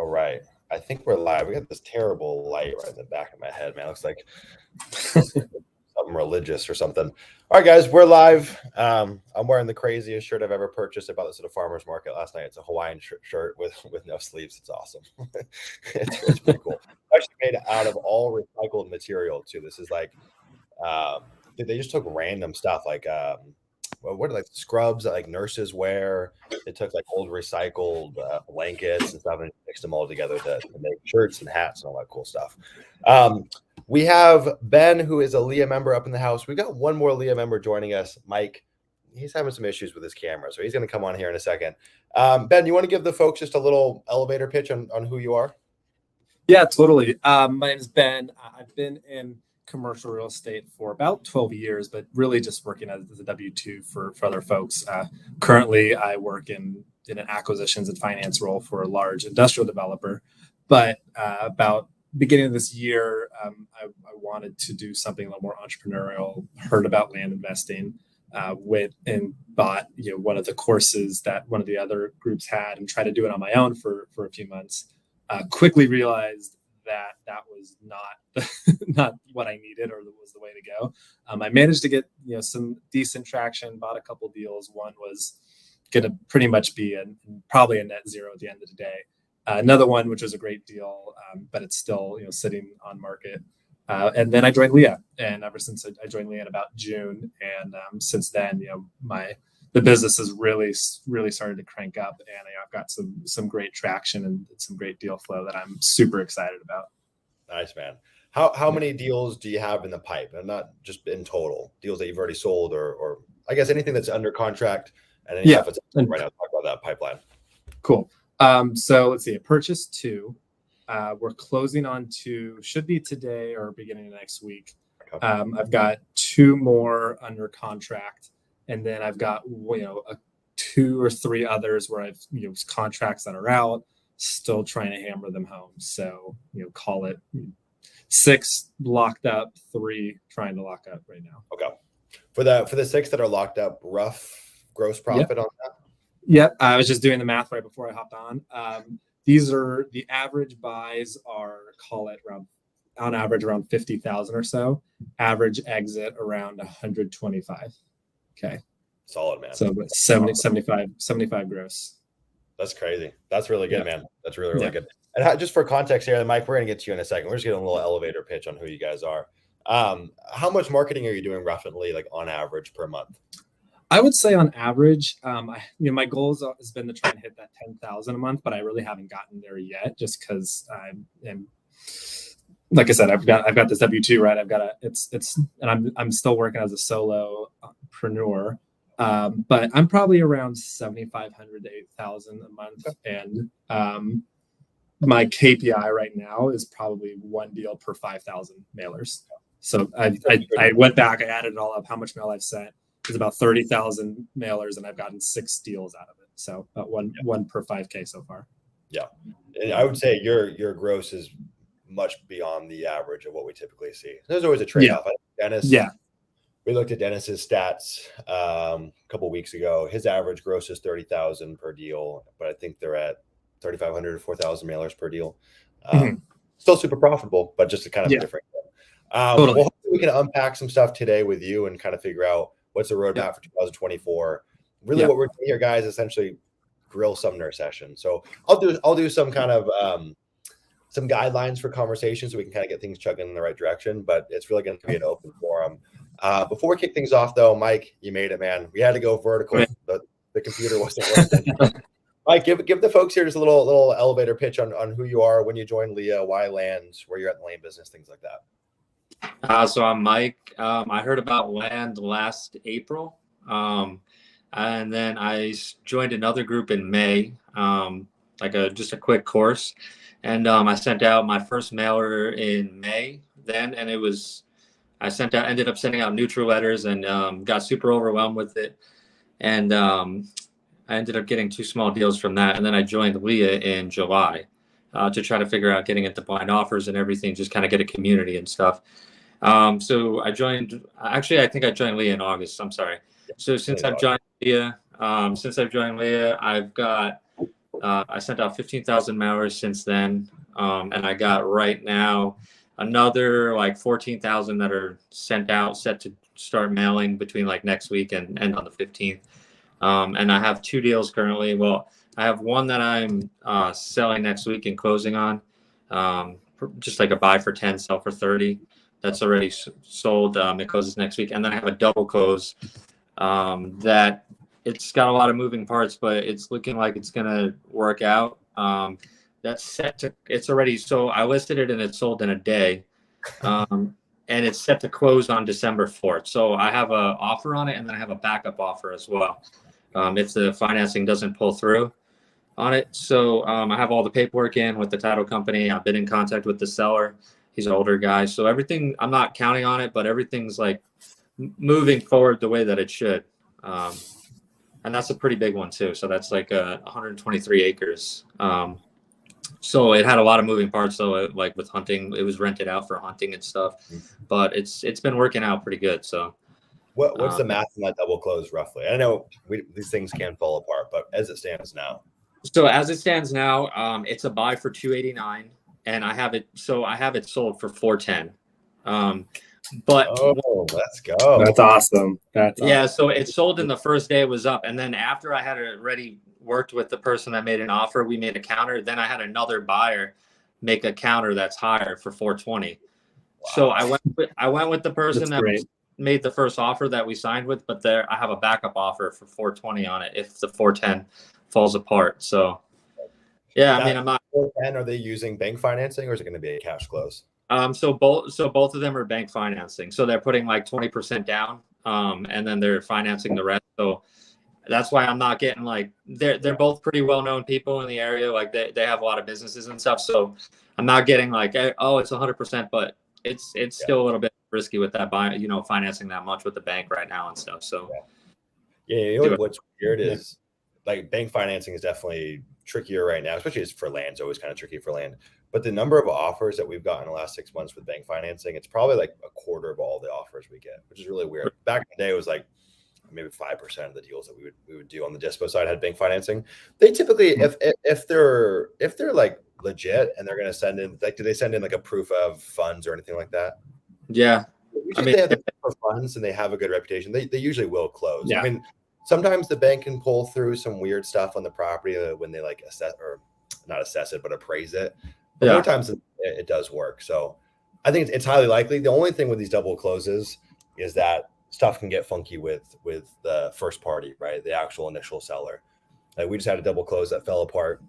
All right. I think we're live. We got this terrible light right in the back of my head, man. It looks like something religious or something. All right, guys, we're live. I'm wearing the craziest shirt I've ever purchased. I bought this at a farmer's market last night. It's a Hawaiian shirt with no sleeves. It's awesome. It's pretty cool. Actually made out of all recycled material too. This is like they just took random stuff like what are like scrubs that like nurses wear. They took like old recycled blankets and stuff and mixed them all together to make shirts and hats and all that cool stuff. We have Ben, who is a Leah member up in the house. We got one more Leah member joining us, Mike. He's having some issues with his camera, so he's going to come on here in a second. Ben, you want to give the folks just a little elevator pitch on who you are? Yeah, totally. My name is Ben. I've been in commercial real estate for about 12 years, but really just working as a W-2 for other folks. Currently, I work in an acquisitions and finance role for a large industrial developer. But about beginning of this year, I wanted to do something a little more entrepreneurial, heard about land investing, went and bought one of the courses that one of the other groups had and tried to do it on my own for a few months. Quickly realized that was not what I needed or was the way to go. I managed to get some decent traction, bought a couple deals. One was going to pretty much be probably a net zero at the end of the day. Another one, which was a great deal, but it's still sitting on market. And then I joined Leah, and ever since I joined Leah in about June, and since then, the business has really started to crank up, and I've got some great traction and some great deal flow that I'm super excited about. Nice, man. How many deals do you have in the pipe? And not just in total, deals that you've already sold, or I guess anything that's under contract and any stuff that's right now. Talk about that pipeline. Cool. So let's see. I purchased 2. We're closing on 2. Should be today or beginning of next week. Okay. I've got 2 more under contract. And then I've got 2 or 3 others where I've contracts that are out, still trying to hammer them home. So call it 6 locked up, 3 trying to lock up right now. Okay. For the 6 that are locked up, rough gross profit on that? Yep. I was just doing the math right before I hopped on. These are the average buys are, call it on average around 50,000 or so. Average exit around 125. Okay. Solid, man. So 75 gross. That's crazy. That's really good, man. That's really good. And just for context here, Mike, we're going to get to you in a second. We're just getting a little elevator pitch on who you guys are. How much marketing are you doing roughly, like on average per month? I would say on average, my goal has been to try and hit that 10,000 a month, but I really haven't gotten there yet, just because I'm like I said, I've got this W-2, right? I've got and I'm still working as a solopreneur, but I'm probably around 7,500 to 8,000 a month, and my KPI right now is probably 1 deal per 5,000 mailers. So I went back, I added it all up, how much mail I've sent. It's about 30,000 mailers, and I've gotten 6 deals out of it. So about one per 5K so far. Yeah, and I would say your gross is much beyond the average of what we typically see. There's always a trade-off. Dennis, we looked at Dennis's stats a couple of weeks ago. His average gross is 30,000 per deal, but I think they're at 3,500 to 4,000 mailers per deal. Still super profitable, but just a kind of different. Totally. Well, hopefully we can unpack some stuff today with you and kind of figure out what's the roadmap for 2024. Really, what we're doing here, guys, essentially grill Sumner session. So I'll do some kind of some guidelines for conversation so we can kind of get things chugging in the right direction. But it's really going to be an open forum. Before we kick things off, though, Mike, you made it, man. We had to go vertical. The computer wasn't working. Mike, give the folks here just a little elevator pitch on who you are, when you joined Leah, why land, where you're at in the land business, things like that. So I'm Mike. I heard about land last April, and then I joined another group in May, just a quick course, and I sent out my first mailer in May then, and ended up sending out neutral letters and got super overwhelmed with it, and I ended up getting 2 small deals from that, and then I joined Leah in July to try to figure out getting into blind offers and everything, just kind of get a community and stuff. So I think I joined Leah in August. I'm sorry. So since I've joined Leah, I've got I sent out 15,000 mailers since then, and I got right now another like 14,000 that are sent out, set to start mailing between like next week and end on the 15th. And I have 2 deals currently. Well, I have one that I'm selling next week and closing on, just like a buy for 10, sell for 30. That's already sold. It closes next week, and then I have a double close that it's got a lot of moving parts, but it's looking like it's gonna work out. That's set to. It's already so I listed it and it sold in a day, and it's set to close on December 4th. So I have an offer on it, and then I have a backup offer as well. If the financing doesn't pull through on it. So I have all the paperwork in with the title company. I've been in contact with the seller. He's an older guy. So everything, I'm not counting on it, but everything's like moving forward the way that it should. And that's a pretty big one too. So that's like 123 acres. So it had a lot of moving parts. So like with hunting, it was rented out for hunting and stuff, but it's been working out pretty good. So what's the math on that double close roughly? I know these things can fall apart, but as it stands now. So as it stands now, it's a buy for 289, and I have it sold for 410. But let's go. That's awesome. Yeah, so it sold in the first day it was up, and then after I had already worked with the person that made an offer, we made a counter. Then I had another buyer make a counter that's higher for 420. Wow. So I went with the person that made the first offer that we signed with, but I have a backup offer for 420 on it if the 410 falls apart. So yeah, I mean, I'm not. 410, are they using bank financing or is it going to be a cash close? So both of them are bank financing. So they're putting like 20% down, and then they're financing the rest. So that's why I'm not getting like they're both pretty well known people in the area. Like they have a lot of businesses and stuff. So I'm not getting like, oh, it's 100%, but it's still a little bit risky with that financing that much with the bank right now and stuff. So what's weird is like bank financing is definitely trickier right now, especially for land. It's always kind of tricky for land. But the number of offers that we've gotten in the last 6 months with bank financing, it's probably like a quarter of all the offers we get, which is really weird. Back in the day, it was like maybe 5% of the deals that we would do on the dispo side had bank financing. They typically, if they're like legit and they're going to send in, like, do they send in like a proof of funds or anything like that? Yeah. I mean, they have the proof of funds and they have a good reputation. They usually will close. Yeah. I mean, sometimes the bank can pull through some weird stuff on the property when they like assess or not assess it, but appraise it. But more times it does work. So I think it's highly likely. The only thing with these double closes is that stuff can get funky with the first party, right? The actual initial seller. Like we just had a double close that fell apart,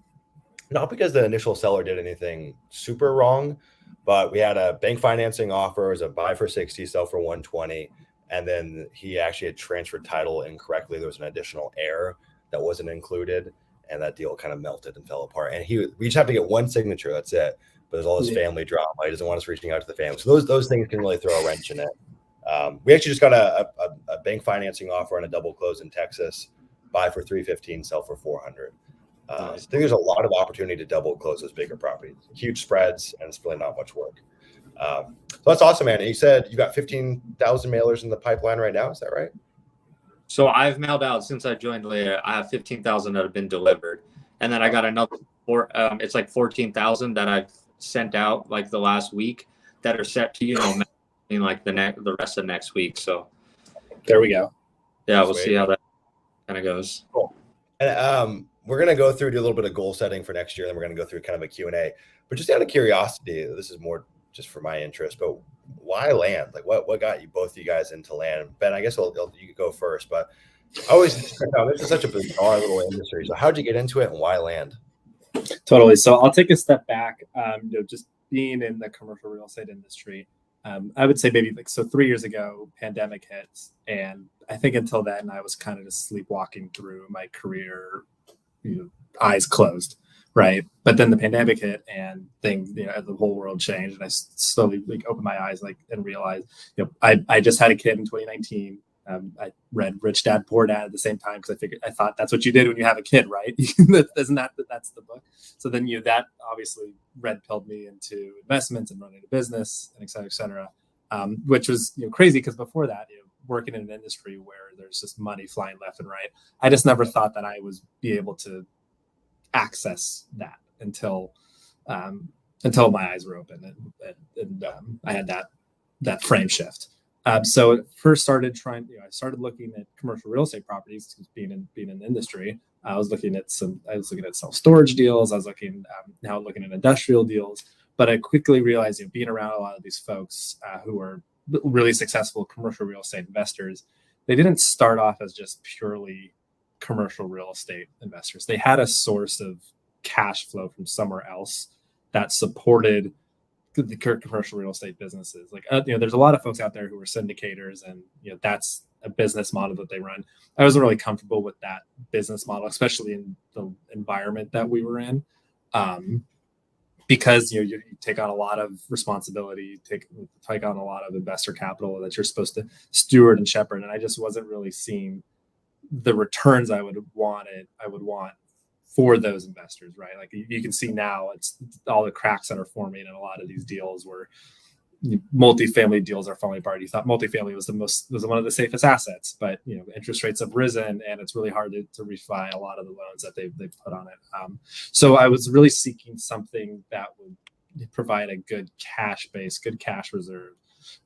not because the initial seller did anything super wrong, but we had a bank financing offer as a buy for 60, sell for 120. And then he actually had transferred title incorrectly. There was an additional error that wasn't included, and that deal kind of melted and fell apart. And we just have to get one signature. That's it. But there's all this family drama. He doesn't want us reaching out to the family. So those things can really throw a wrench in it. We actually just got a bank financing offer on a double close in Texas, buy for 315, sell for 400. I think there's a lot of opportunity to double close those bigger properties, huge spreads, and it's really not much work. So that's awesome, man. And you said you got 15,000 mailers in the pipeline right now. Is that right? So I've mailed out since I joined Leah. I have 15,000 that have been delivered, and then I got another it's like 14,000 that I've sent out like the last week that are set to in like the rest of next week. So there we go. Yeah, we'll see how that kind of goes. Cool. And we're gonna do a little bit of goal setting for next year, then we're gonna go through kind of a Q&A. But just out of curiosity, this is more just for my interest, but why land? Like what got both of you guys into land? Ben, I guess you could go first, but I always this is such a bizarre little industry. So how'd you get into it and why land? Totally. So I'll take a step back. Just being in the commercial real estate industry, I would say maybe 3 years ago, pandemic hits, and I think until then I was kind of just sleepwalking through my career, eyes closed. Right. But then the pandemic hit and things, the whole world changed. And I slowly opened my eyes and realized, I just had a kid in 2019. I read Rich Dad, Poor Dad at the same time because I thought that's what you did when you have a kid, right? That's the book. So then that obviously red pilled me into investments and running a business and et cetera, which was crazy because before that, working in an industry where there's just money flying left and right, I just never thought that I was be able to access that until my eyes were open and I had that frame shift. So it first started I started looking at commercial real estate properties, being in the industry. I was looking at self-storage deals. I was looking at industrial deals, but I quickly realized, being around a lot of these folks who are really successful commercial real estate investors, they didn't start off as just purely commercial real estate investors. They had a source of cash flow from somewhere else that supported the commercial real estate businesses. There's a lot of folks out there who are syndicators, and that's a business model that they run. I wasn't really comfortable with that business model, especially in the environment that we were in, because you take on a lot of responsibility, take on a lot of investor capital that you're supposed to steward and shepherd, and I just wasn't really seeing the returns I would want for those investors, right? Like you can see now, it's all the cracks that are forming in a lot of these deals where multifamily deals are falling apart. You thought multifamily was one of the safest assets, but interest rates have risen, and it's really hard to refi a lot of the loans that they've put on it. So I was really seeking something that would provide a good cash base, good cash reserve,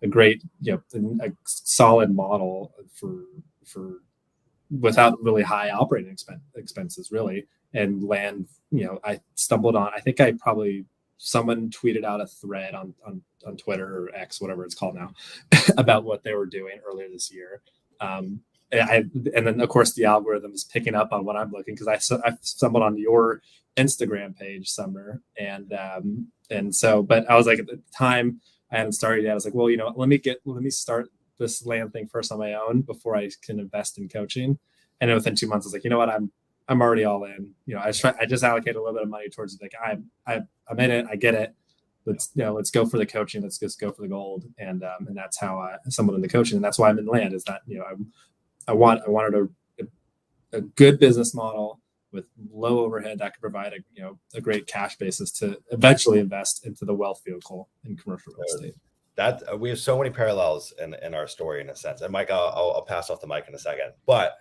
a great a solid model for without really high operating expenses, really. And land, I stumbled on, I think someone tweeted out a thread on Twitter or X, whatever it's called now, about what they were doing earlier this year. And then of course the algorithm is picking up on what I'm looking, because I stumbled on your Instagram page, Sumner, and so, but I was like, at the time I hadn't started yet. I was like, well, let me start this land thing first on my own before I can invest in coaching. And then within 2 months, I was like, you know what, I'm already all in. I just allocated a little bit of money towards it. Like I'm in it. I get it. Let's go for the coaching. Let's just go for the gold. And that's how I stumbled into coaching. And that's why I'm in land, is that, I wanted a good business model with low overhead that could provide a great cash basis to eventually invest into the wealth vehicle in commercial real estate. That we have so many parallels in our story, in a sense. And Mike, I'll pass off the mic in a second. But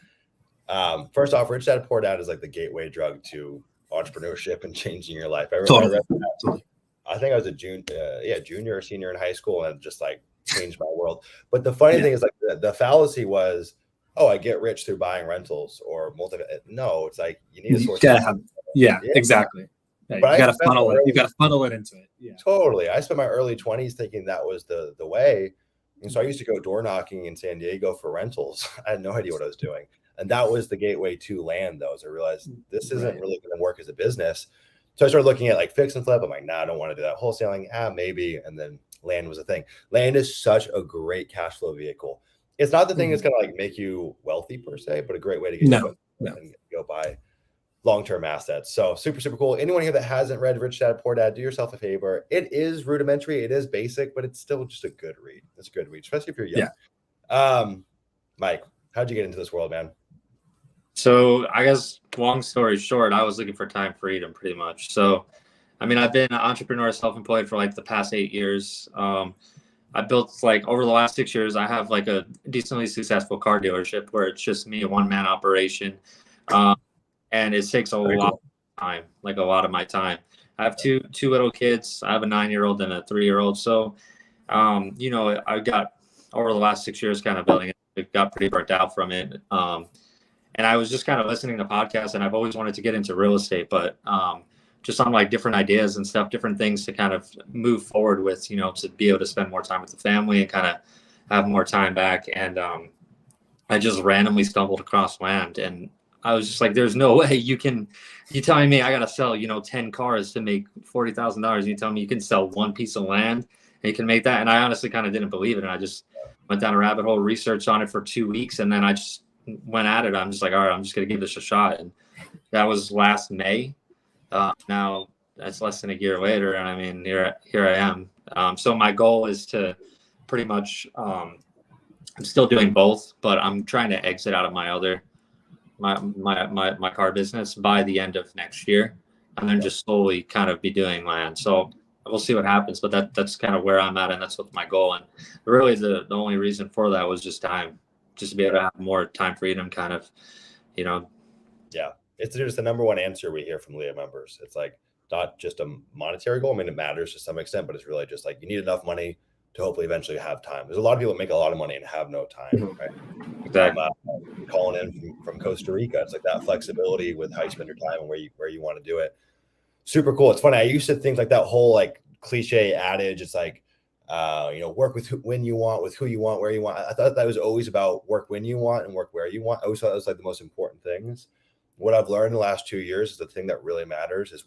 first off, Rich Dad Poor Dad is like the gateway drug to entrepreneurship and changing your life. I read that. I think I was a junior or senior in high school, and it just like changed my world. But the funny thing is, like the fallacy was, oh, I get rich through buying rentals or No, it's like you need a source. Exactly. Yeah, you got to funnel it. You got to funnel it into it. Yeah, totally. I spent my early 20s thinking that was the way, and so I used to go door knocking in San Diego for rentals. I had no idea what I was doing, and that was the gateway to land. Though, so I realized this isn't really going to work as a business. So I started looking at like fix and flip. I'm like, nah, I don't want to do that. Wholesaling, maybe. And then land was a thing. Land is such a great cash flow vehicle. It's not the thing that's going to like make you wealthy per se, but a great way to get and go buy long-term assets. So super, super cool. Anyone here that hasn't read Rich Dad Poor Dad, do yourself a favor. It is rudimentary. It is basic, but it's still just a good read. It's a good read, especially if you're young. Yeah. Mike, how'd you get into this world, man? So I guess long story short, I was looking for time freedom pretty much. So, I mean, I've been an entrepreneur, self-employed for like the past 8 years. I built like over the last 6 years, I have like a decently successful car dealership where it's just me, a one-man operation. And it takes a lot of time, like a lot of my time. I have two little kids. I have a 9-year-old and a 3-year-old. So, I got over the last 6 years kind of building it. It got pretty burnt out from it. And I was just kind of listening to podcasts, and I've always wanted to get into real estate, but just on like different ideas and stuff, different things to kind of move forward with, to be able to spend more time with the family and kind of have more time back. And I just randomly stumbled across land, and I was just like, there's no way you telling me I got to sell, 10 cars to make $40,000. You tell me you can sell one piece of land and you can make that. And I honestly kind of didn't believe it. And I just went down a rabbit hole, researched on it for 2 weeks. And then I just went at it. I'm just like, all right, I'm just going to give this a shot. And that was last May. Now that's less than a year later. And I mean, here I am. So my goal is to pretty much, I'm still doing both, but I'm trying to exit out of my car business by the end of next year, and then just slowly kind of be doing land. So we'll see what happens, but that's kind of where I'm at, and that's what my goal. And really the only reason for that was just time, just to be able to have more time freedom, kind of, Yeah. It's just the number one answer we hear from Leah members. It's like not just a monetary goal. I mean, it matters to some extent, but it's really just like you need enough money to hopefully eventually have time. There's a lot of people that make a lot of money and have no time, right? Exactly. Calling in from Costa Rica, it's like that flexibility with how you spend your time and where you want to do it. Super cool. It's funny. I used to think like that whole like cliche adage. It's like, work with when you want, with who you want, where you want. I thought that was always about work when you want and work where you want. I always thought that was like the most important things. What I've learned in the last 2 years is the thing that really matters is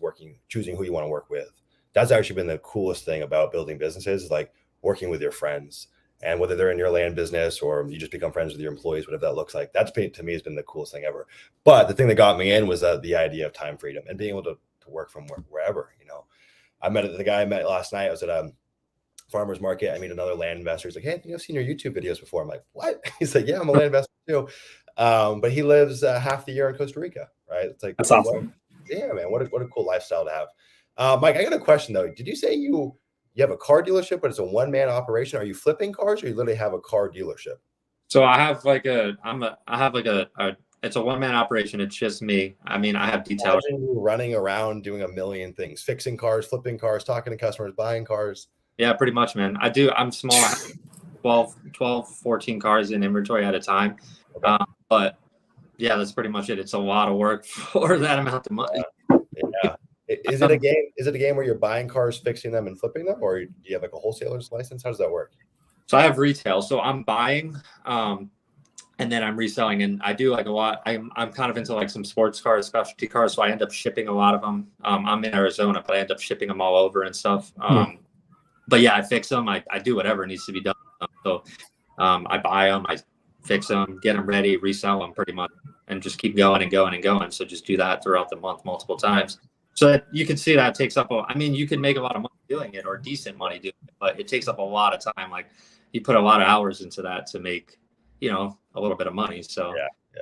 choosing who you want to work with. That's actually been the coolest thing about building businesses, is like working with your friends, and whether they're in your land business or you just become friends with your employees, whatever that looks like. That's to me has been the coolest thing ever. But the thing that got me in was the idea of time freedom and being able to work from wherever. The guy I met last night. I was at a farmer's market. I meet another land investor. He's like, "Hey, I've seen your YouTube videos before." I'm like, "What?" He's like, "Yeah, I'm a land investor too." But he lives half the year in Costa Rica, right? It's like, that's awesome. Yeah, man, what a cool lifestyle to have. Mike, I got a question though. Did you say you have a car dealership, but it's a one-man operation? Are you flipping cars, or you literally have a car dealership? So I have it's a one-man operation. It's just me. I mean, I have details. Imagine you running around doing a million things, fixing cars, flipping cars, talking to customers, buying cars. Yeah, pretty much, man. I'm small. I have 12, 14 cars in inventory at a time. Okay. But yeah, that's pretty much it. It's a lot of work for that amount of money. Yeah. Is it a game? Is it a game where you're buying cars, fixing them, and flipping them, or do you have like a wholesaler's license? How does that work? So I have retail. So I'm buying, and then I'm reselling, and I do like a lot. I'm kind of into like some sports cars, specialty cars. So I end up shipping a lot of them. I'm in Arizona, but I end up shipping them all over and stuff. But yeah, I fix them. I do whatever needs to be done. So I buy them, I fix them, get them ready, resell them pretty much, and just keep going and going and going. So just do that throughout the month multiple times. So that you can see that takes up you can make a lot of money doing it, or decent money doing it, but it takes up a lot of time. Like you put a lot of hours into that to make, a little bit of money. So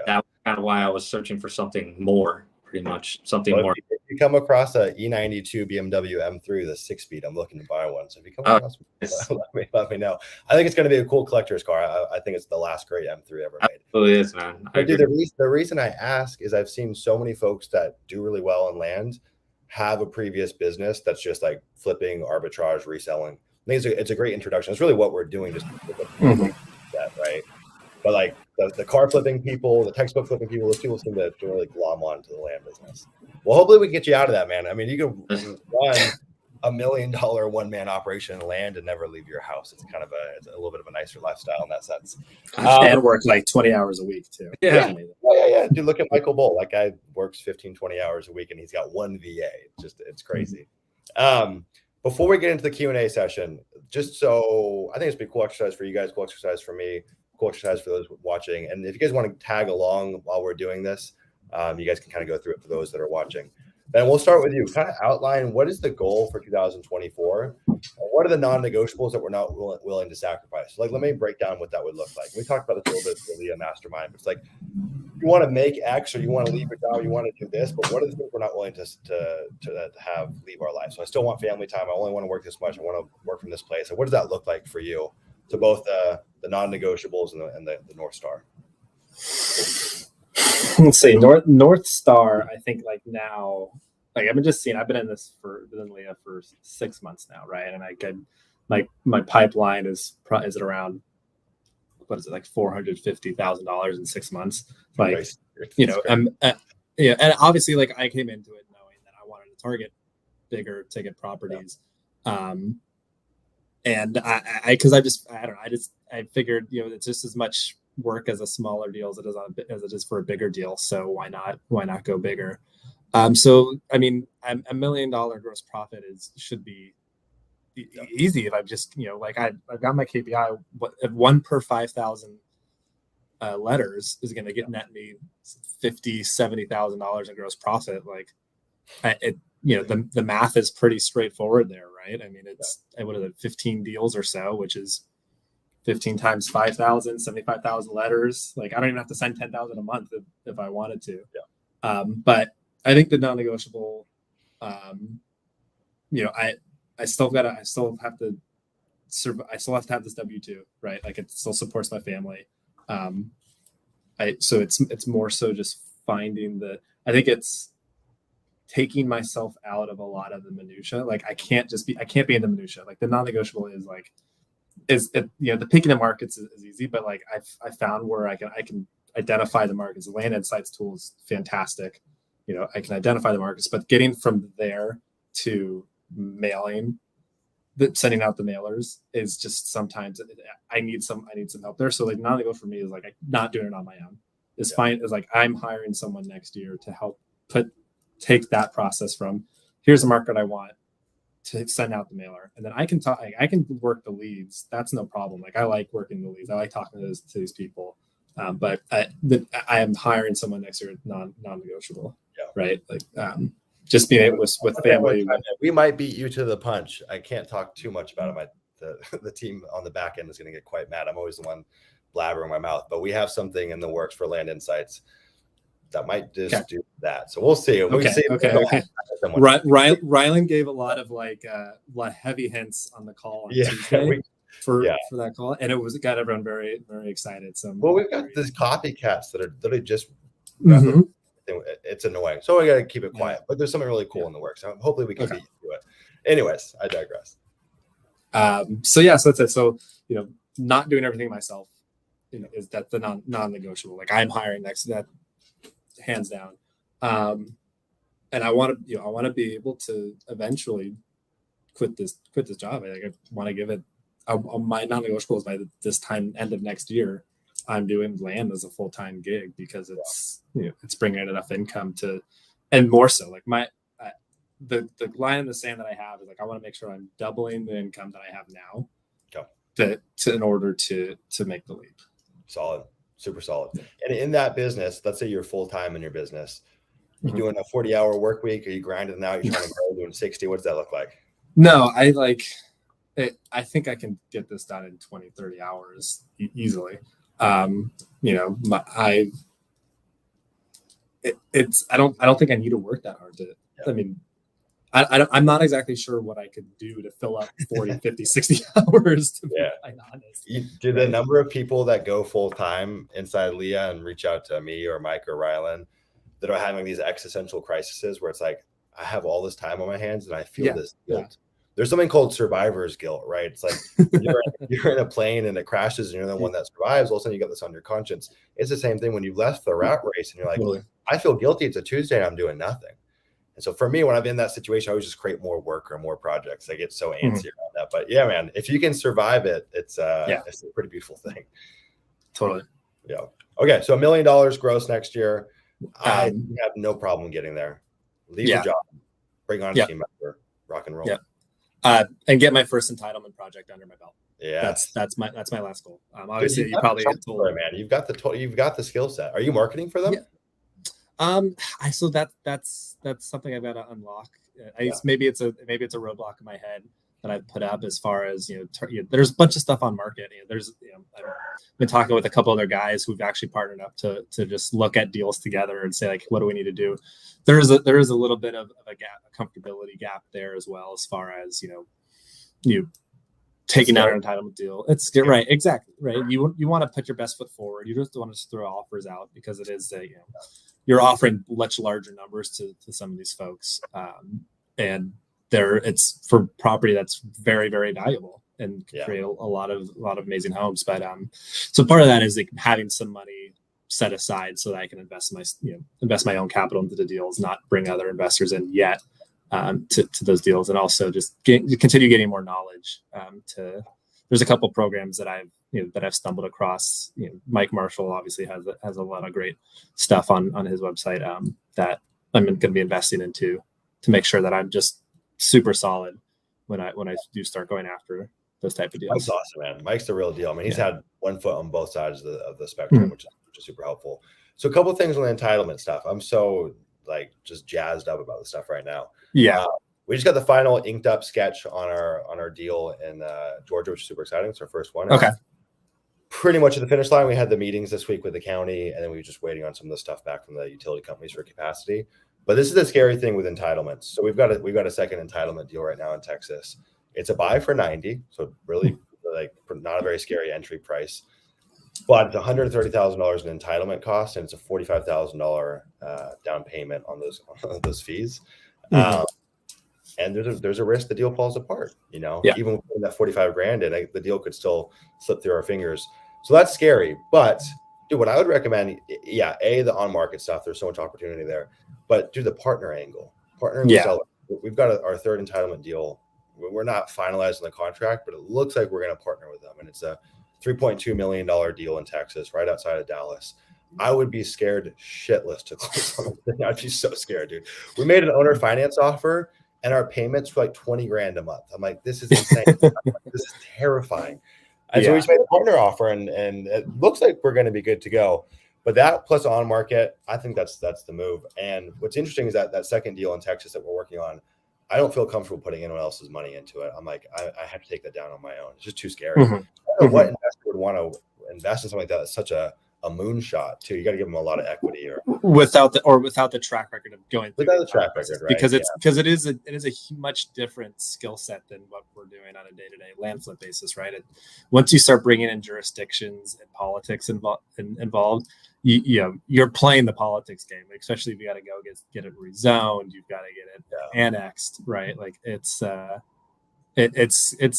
that's kind of why I was searching for something more, pretty much something more. If you come across a E92 BMW M3, the 6-speed, I'm looking to buy one. So if you come across let me know. I think it's going to be a cool collector's car. I think it's the last great M3 ever made. Absolutely is, man. The reason I ask is I've seen so many folks that do really well in land have a previous business that's just like flipping, arbitrage, reselling. I think it's a great introduction. It's really what we're doing, just that, right? But like the car flipping people, the textbook flipping people, those people seem to really glom onto the land business. Well, hopefully we can get you out of that, man. I mean, you can run $1 million one-man operation in land and never leave your house. It's kind of a little bit of a nicer lifestyle in that sense. And work like 20 hours a week too. Yeah. Dude, look at Michael Bull. That guy works 15, 20 hours a week and he's got one VA. It's crazy. Before we get into the Q&A session, just so I think it's a cool exercise for you guys, cool exercise for me, cool exercise for those watching. And if you guys want to tag along while we're doing this, you guys can kind of go through it for those that are watching. Ben, we'll start with you. Kind of outline what is the goal for 2024? What are the non-negotiables that we're not willing to sacrifice? Like, let me break down what that would look like. We talked about this a little bit for the mastermind, but it's like you want to make X or you want to leave your job, you want to do this, but what are the things we're not willing to have leave our life? So I still want family time. I only want to work this much. I want to work from this place. So what does that look like for you to both the non-negotiables and the North Star? Let's see, North Star. I think like now, like I've been in Leah for 6 months now, right? And my pipeline is at around, what is it, like $450,000 in 6 months? Like, and obviously like I came into it knowing that I wanted to target bigger ticket properties. And I figured, it's just as much work as a smaller deal as it is for a bigger deal. So why not go bigger? So I mean, $1 million gross profit should be easy if I've just, I've got my KPI. If 1 per 5,000 letters is going to net me $50,000-$70,000 in gross profit. Like the math is pretty straightforward there, right? I mean, it's what is it, 15 deals or so, which is 15 times 5,000, 75,000 letters. Like I don't even have to send 10,000 a month if I wanted to. Yeah. But I think the non-negotiable, I still have to have this W-2, right? Like it still supports my family. So it's more so just finding I think it's taking myself out of a lot of the minutia. Like I can't be in the minutia. Like the non-negotiable is the picking the markets is easy, but like I found where I can identify the markets. The land insights tool is fantastic. I can identify the markets, but getting from there to sending out the mailers is just sometimes I need some help there. So like non-negotiable for me is like not doing it on my own. Is fine. Is like I'm hiring someone next year to help take that process from here's the market I want to send out the mailer, and then I can talk. I can work the leads. That's no problem. Like I like working the leads. I like talking to these people. But I am hiring someone next year non-negotiable. Right. Like just being able with family. We might beat you to the punch. I can't talk too much about it. The team on the back end is going to get quite mad. I'm always the one blabbering my mouth, but we have something in the works for land insights that might just do that. So we'll see. Okay. Rylan gave a lot of heavy hints on the call on Tuesday for that call, and it got everyone very, very excited. So we've got these copycats that are literally just it's annoying. So we got to keep it quiet, but there's something really cool in the works. So hopefully we can beat you to it. Anyways, I digress. So that's it. So, not doing everything myself, is that the non-negotiable. Like I'm hiring next to that, hands down. And I want to be able to eventually quit this job. I want to give it my non-negotiable is by this time, end of next year, I'm doing land as a full-time gig because it's it's bringing in enough income and more so like the line in the sand that I have is like I want to make sure I'm doubling the income that I have now in order to make the leap. Solid, super solid. And in that business, let's say you're full-time in your business, you're doing a 40-hour work week, or you grinding out, you're trying to grow, doing 60. What does that look like? No, I think I can get this done in 20, 30 hours easily. I don't think I need to work that hard to. I mean, I'm not exactly sure what I could do to fill up 40, 50, 60 hours, to be quite honest. Do the number of people that go full time inside Leah and reach out to me or Mike or Rylan that are having these existential crises where it's like, I have all this time on my hands and I feel this guilt. There's something called survivor's guilt, right? It's like you're in a plane and it crashes and you're the one that survives. All of a sudden you got this on your conscience. It's the same thing when you left the rat race and you're like, I feel guilty. It's a Tuesday and I'm doing nothing. And so for me, when I'm in that situation, I always just create more work or more projects. I get so antsy around that. But yeah, man, if you can survive it, it's a pretty beautiful thing. Totally. Yeah. Okay. So $1 million gross next year. I have no problem getting there. Leave your job, bring on a team member, rock and roll. Yeah. And get my first entitlement project under my belt. Yeah. That's my last goal. Obviously you probably get told, man, you've got the skill set. Are you marketing for them? Yeah. So that's something I've got to unlock. Maybe it's a roadblock in my head that I've put up as far as there's a bunch of stuff on market. I've been talking with a couple other guys who've actually partnered up to just look at deals together and say like, what do we need to do? There is a little bit of a gap, a comfortability gap there as well, as far as you taking out an entitlement deal. It's right, exactly right. You want to put your best foot forward. You just don't want to just throw offers out because it is you're offering much larger numbers to some of these folks, and it's for property that's very, very valuable and can create a lot of amazing homes. But so part of that is like having some money set aside so that I can invest my own capital into the deals, not bring other investors in yet to those deals, and also just continue getting more knowledge. There's a couple programs that I've stumbled across. Mike Marshall obviously has a lot of great stuff on his website that I'm going to be investing into to make sure that I'm just super solid when I do start going after those type of deals. That's awesome, man. Mike's the real deal. I mean, he's had one foot on both sides of the spectrum, which is super helpful. So a couple of things on the entitlement stuff. I'm so just jazzed up about the stuff right now. Yeah. We just got the final inked up sketch on our deal in Georgia, which is super exciting. It's our first one. Okay. Pretty much at the finish line. We had the meetings this week with the county, and then we were just waiting on some of the stuff back from the utility companies for capacity. But this is the scary thing with entitlements. So we've got a second entitlement deal right now in Texas. It's a buy for 90, so really not a very scary entry price. but it's $130,000 in entitlement costs, and it's a $45,000 down payment on those fees. And there's a risk the deal falls apart. Even with that 45 grand in, the deal could still slip through our fingers. So that's scary. But dude, what I would recommend, the on market stuff. There's so much opportunity there, but do the partner angle. Partnering with sellers. We've got our third entitlement deal. We're not finalizing the contract, but it looks like we're going to partner with them, and it's a $3.2 million deal in Texas, right outside of Dallas. I would be scared shitless to close on it. I'd be so scared, dude. We made an owner finance offer, and our payments were like 20 grand a month. I'm like, this is insane. This is terrifying. And so we just made a partner offer, and it looks like we're going to be good to go. But that plus on market, I think that's the move. And what's interesting is that second deal in Texas that we're working on, I don't feel comfortable putting anyone else's money into it. I'm like, I have to take that down on my own. It's just too scary. I don't know what investor would want to invest in something like that. It's such a moonshot too. You got to give them a lot of equity, or without the track record of going through without the track record, right? Because it is a much different skill set than what we're doing on a day-to-day land flip basis, right? Once you start bringing in jurisdictions and politics involved, you're playing the politics game, especially if you got to go get it rezoned, you've got to get it annexed, right? Like it's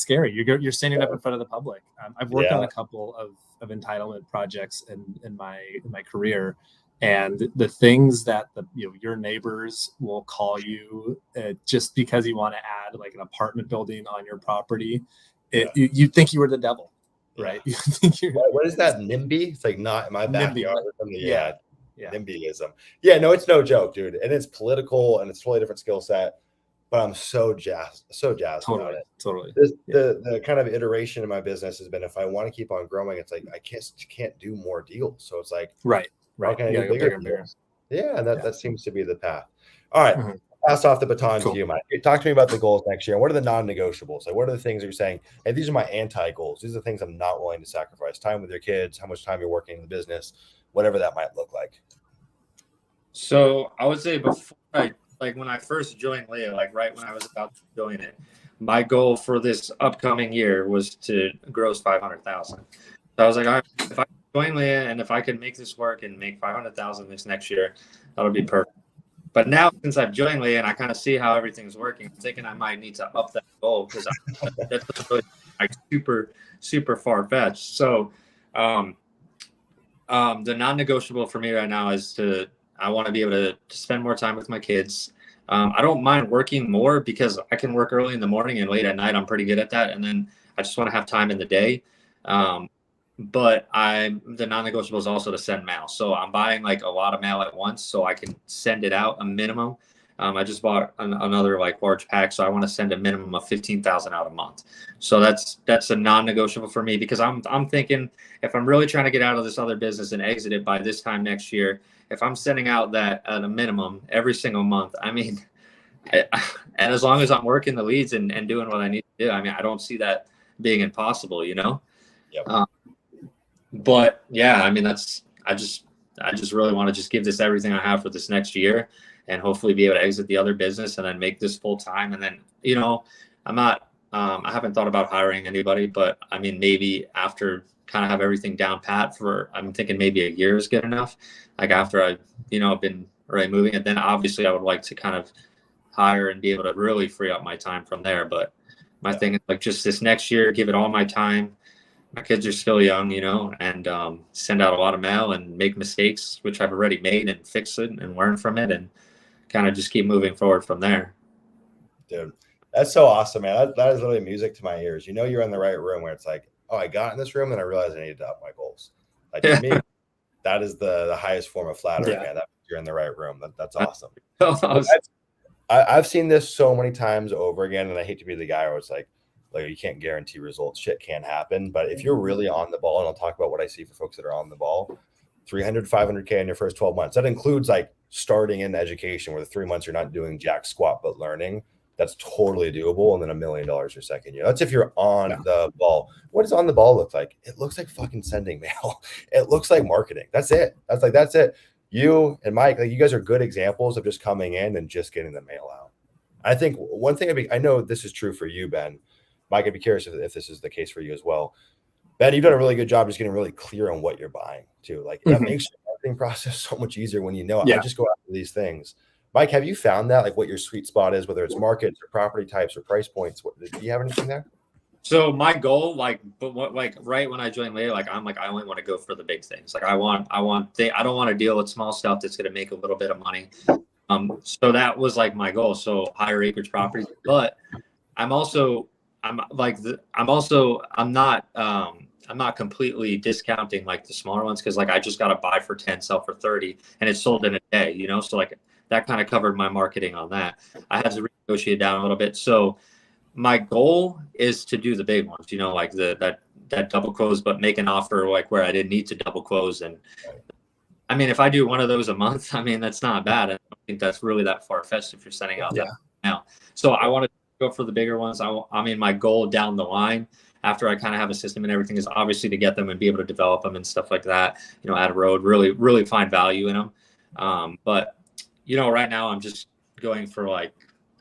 scary. You're standing up in front of the public. I've worked on a couple of entitlement projects in my career, and the things that your neighbors will call you just because you want to add like an apartment building on your property, you think you were the devil. Right. You think what is that? NIMBY? It's like not in my backyard or something. NIMBYism. No, it's no joke, dude. And it's political, and it's a totally different skill set. But I'm so jazzed about it. Totally. The kind of iteration in my business has been, if I want to keep on growing, it's like I can't do more deals. So it's like right. Can I do bigger deals? Yeah, and that seems to be the path. All right. Pass off the baton to you, Mike. Talk to me about the goals next year. What are the non-negotiables? Like, what are the things you're saying, hey, these are my anti-goals. These are the things I'm not willing to sacrifice. Time with your kids, how much time you're working in the business, whatever that might look like. So I would say before when I first joined Leah, like right when I was about to join it, my goal for this upcoming year was to gross 500,000. So I was like, all right, if I join Leah and if I can make this work and make 500,000 this next year, that'll be perfect. But now, since I've joined Leah and I kind of see how everything's working, I'm thinking I might need to up that goal, because that's really like super, super far-fetched. So the non-negotiable for me right now is I want to be able to spend more time with my kids. I don't mind working more, because I can work early in the morning and late at night. I'm pretty good at that. And then I just want to have time in the day. But the non-negotiable is also to send mail. So I'm buying like a lot of mail at once so I can send it out a minimum. I just bought another like large pack. So I want to send a minimum of 15,000 out a month. So that's a non-negotiable for me, because I'm thinking, if I'm really trying to get out of this other business and exit it by this time next year, if I'm sending out that at a minimum every single month, I mean, and as long as I'm working the leads and doing what I need to do, I mean, I don't see that being impossible, Yep. But yeah, I mean, I just really want to just give this everything I have for this next year, and hopefully be able to exit the other business and then make this full time. And then, I'm not, I haven't thought about hiring anybody, but I mean, maybe after kind of have everything down pat I'm thinking maybe a year is good enough. Like after I've been really moving, and then obviously I would like to kind of hire and be able to really free up my time from there. But my thing is like just this next year, give it all my time. My kids are still young, and send out a lot of mail and make mistakes, which I've already made, and fix it and learn from it, and kind of just keep moving forward from there. Dude, that's so awesome, man. That is literally music to my ears. You're in the right room where it's like, oh, I got in this room and I realized I needed to up my goals. Like to me, that is the highest form of flattery, man. That you're in the right room. That's awesome. I've seen this so many times over again, and I hate to be the guy where it's like you can't guarantee results. Shit can happen. But if you're really on the ball, and I'll talk about what I see for folks that are on the ball, 300, 500K in your first 12 months. That includes like starting in education, where the 3 months you're not doing jack squat but learning. That's totally doable. And then $1 million your second year. That's if you're on the ball. What does on the ball look like? It looks like fucking sending mail. It looks like marketing. That's it. That's it. You and Mike, like you guys are good examples of just coming in and just getting the mail out. I think one thing I know this is true for you, Ben. Mike, I'd be curious if this is the case for you as well. Ben, you've done a really good job just getting really clear on what you're buying too. Like that makes your marketing process so much easier when you know I just go after these things. Mike, have you found that, like, what your sweet spot is, whether it's markets or property types or price points? Do you have anything there? So my goal, like, right when I joined later, like, I only want to go for the big things. Like I don't want to deal with small stuff that's going to make a little bit of money. So that was like my goal. So higher acreage properties, but I'm not completely discounting like the smaller ones, because like I just got to buy for 10, sell for 30, and it's sold in a day, so like that kind of covered my marketing on that. I had to renegotiate down a little bit. So my goal is to do the big ones, like that double close, but make an offer like where I didn't need to double close. And I mean, if I do one of those a month, I mean, that's not bad. I don't think that's really that far-fetched if you're sending out that now. So I want to go for the bigger ones. I mean, my goal down the line, after I kind of have a system and everything, is obviously to get them and be able to develop them and stuff like that, add a road, really find value in them. But, right now I'm just going for, like,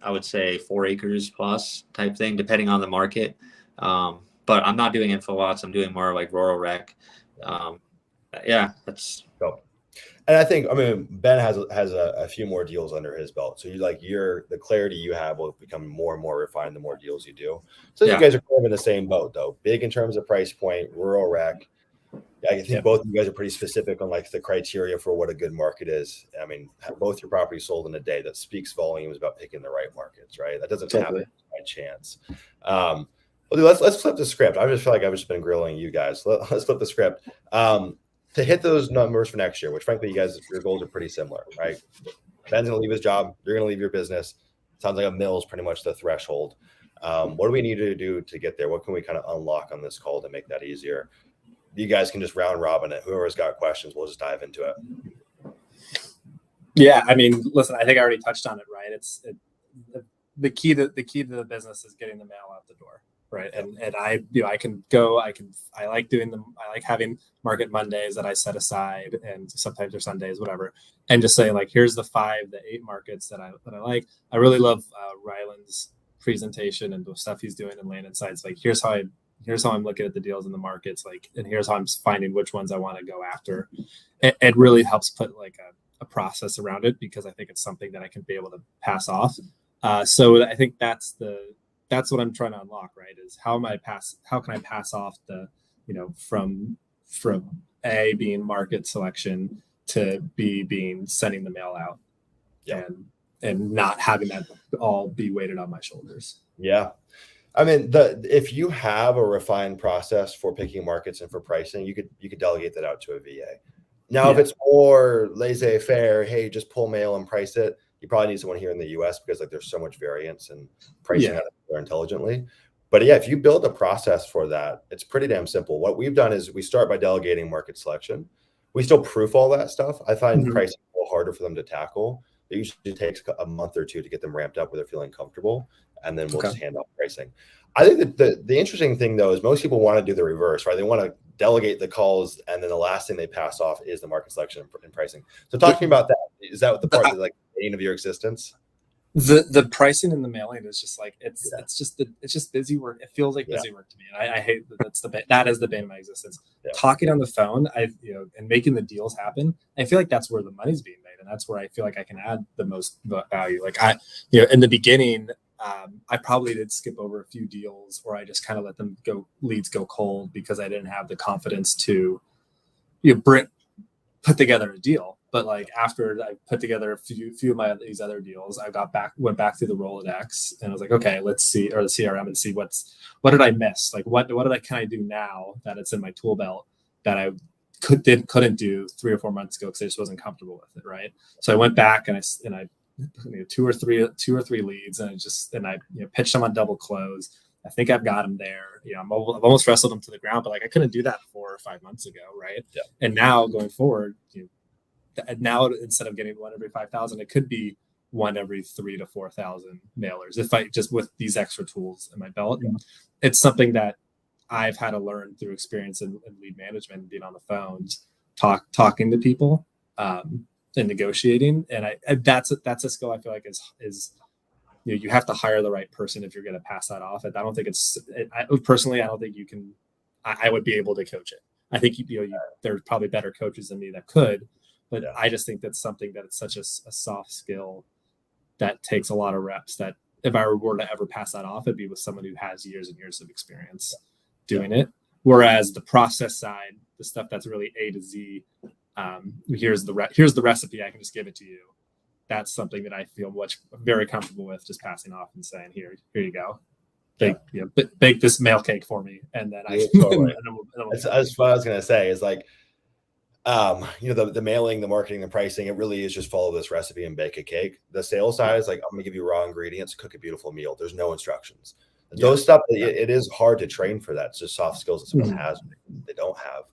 I would say 4 acres plus type thing, depending on the market. But I'm not doing info lots. I'm doing more like rural rec. That's dope. And I think, Ben has a few more deals under his belt. So the clarity you have will become more and more refined the more deals you do. So you guys are kind of in the same boat, though. Big in terms of price point, rural rec. I think both of you guys are pretty specific on like the criteria for what a good market is. I mean, both your properties sold in a day. That speaks volumes about picking the right markets, right? That doesn't happen by chance. Let's flip the script. I just feel like I've just been grilling you guys. Let's flip the script. To hit those numbers for next year, which frankly, you guys, your goals are pretty similar, right? Ben's going to leave his job. You're going to leave your business. Sounds like a mill is pretty much the threshold. What do we need to do to get there? What can we kind of unlock on this call to make that easier? You guys can just round robin it. Whoever's got questions, we'll just dive into it. Yeah, I mean, listen, I think I already touched on it, right? The key to the business is getting the mail out the door, right? And I like having market Mondays that I set aside, and sometimes they're Sundays, whatever, and just saying, like, here's the 5 to 8 markets that I like. I really love Ryland's presentation and the stuff he's doing in Land Insights. Like, here's how I'm looking at the deals in the markets, like, and here's how I'm finding which ones I want to go after. It really helps put like a process around it, because I think it's something that I can be able to pass off. So I think that's what I'm trying to unlock, right? Is how can I pass off the, from A being market selection to B being sending the mail out, and not having that all be weighted on my shoulders. Yeah. I mean, if you have a refined process for picking markets and for pricing, you could delegate that out to a VA. Now, if it's more laissez-faire, hey, just pull mail and price it, you probably need someone here in the US, because like there's so much variance and pricing out there intelligently. But if you build a process for that, it's pretty damn simple. What we've done is we start by delegating market selection. We still proof all that stuff. I find pricing a little harder for them to tackle. It usually takes a month or 2 to get them ramped up where they're feeling comfortable, and then we'll just hand off pricing. I think that the interesting thing, though, is most people want to do the reverse, right? They want to delegate the calls, and then the last thing they pass off is the market selection and pricing. So talking about that, is that the part that's like the bane of your existence? The pricing and the mailing is just like it's just busy work. It feels like busy work to me, and I hate that is the bane of my existence. Talking on the phone, and making the deals happen. I feel like that's where the money's being made, and that's where I feel like I can add the most value. Like in the beginning, I probably did skip over a few deals, or I just kind of let them leads go cold, because I didn't have the confidence to put together a deal. But like after I put together a few of these other deals, I went back through the Rolodex, and I was like, okay, let's see, or the CRM, and see what did I miss? Like what can I do now that it's in my tool belt that I couldn't do 3 or 4 months ago, because I just wasn't comfortable with it, right? So I went back and I two or three leads, and I pitched them on double close. I think I've got them there. I've almost wrestled them to the ground, but like I couldn't do that 4 or 5 months ago, right? Yeah. And now going forward, now instead of getting 1 every 5,000, it could be 1 every 3,000 to 4,000 mailers, if I just, with these extra tools in my belt. And it's something that I've had to learn through experience in lead management and being on the phones, talking to people, and negotiating. And that's a skill I feel like is you have to hire the right person if you're going to pass that off. I don't think personally, I don't think you can. I would be able to coach it. I think there's probably better coaches than me that could, but I just think that's something that it's such a soft skill that takes a lot of reps, that if I were to ever pass that off, it'd be with someone who has years and years of experience doing it. Whereas the process side, the stuff that's really A to Z, here's the recipe, I can just give it to you. That's something that I feel very comfortable with, just passing off and saying, here you go. Bake this mail cake for me, and then totally. That's what I was gonna say. Is like, the mailing, the marketing, the pricing. It really is just follow this recipe and bake a cake. The sales side is like, I'm gonna give you raw ingredients, cook a beautiful meal. There's no instructions. Those stuff. It is hard to train for that. It's just soft skills that someone has they don't have.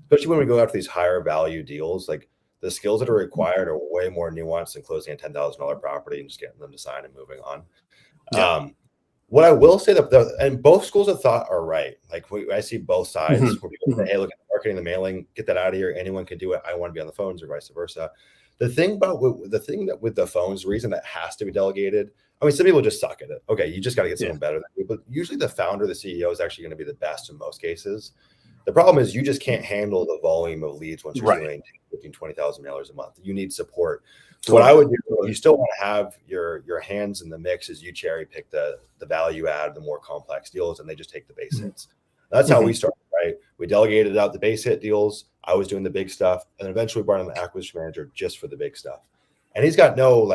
Especially when we go after these higher value deals, like the skills that are required are way more nuanced than closing a $10,000 property and just getting them to sign and moving on. What I will say and both schools of thought are right. Like I see both sides. Where people say, hey, look at the marketing, the mailing, get that out of here. Anyone can do it. I want to be on the phones, or vice versa. The thing that with the phones, the reason that has to be delegated. I mean, some people just suck at it. Okay, you just got to get someone better than you. But usually the founder, the CEO is actually going to be the best in most cases. The problem is you just can't handle the volume of leads once you're doing 15, 20,000 mailers a month. You need support. So what I would do, you still want to have your hands in the mix, as you cherry pick the value add, the more complex deals, and they just take the base hits. That's how we started, right? We delegated out the base hit deals. I was doing the big stuff, and then eventually brought in the acquisition manager just for the big stuff. And he's got no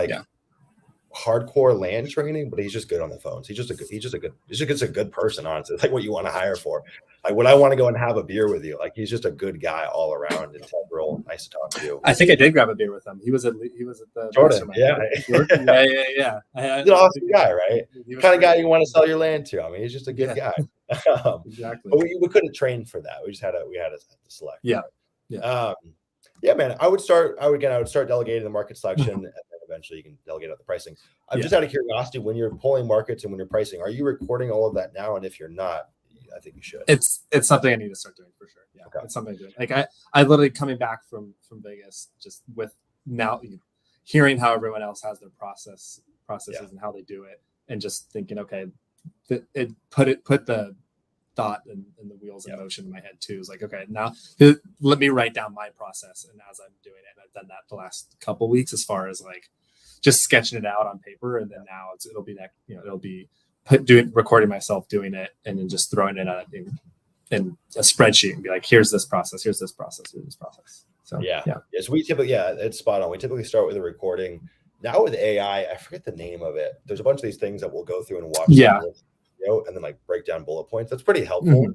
hardcore land training, but he's just good on the phones. He's just a good person, honestly. It's like what you want to hire for. Like, would I want to go and have a beer with you? Like, he's just a good guy all around, integral, nice to talk to you. I think I did grab a beer with him. He was at the Jordan. Yeah. He's an awesome guy, right? The kind of guy you want to sell your land to. I mean, he's just a good guy. Exactly. But we couldn't train for that. We just had to select. Yeah. Man. I would start delegating the market selection, and then eventually you can delegate out the pricing. I'm just out of curiosity, when you're pulling markets and when you're pricing, are you recording all of that now? And if you're not, I think you should. It's something I need to start doing for sure. Yeah, okay. It's something I'm doing. Like I literally coming back from Vegas, just with now hearing how everyone else has their processes and how they do it, and just thinking, okay, put the thought and the wheels in motion in my head too. It's like, okay, now let me write down my process, and as I'm doing it, and I've done that the last couple of weeks, as far as like just sketching it out on paper, and then now it'll be recording myself doing it, and then just throwing it in a spreadsheet and be like, here's this process, here's this process, here's this process. So So we typically it's spot on. We typically start with a recording. Now with AI, I forget the name of it. There's a bunch of these things that we'll go through and watch. And then like break down bullet points. That's pretty helpful.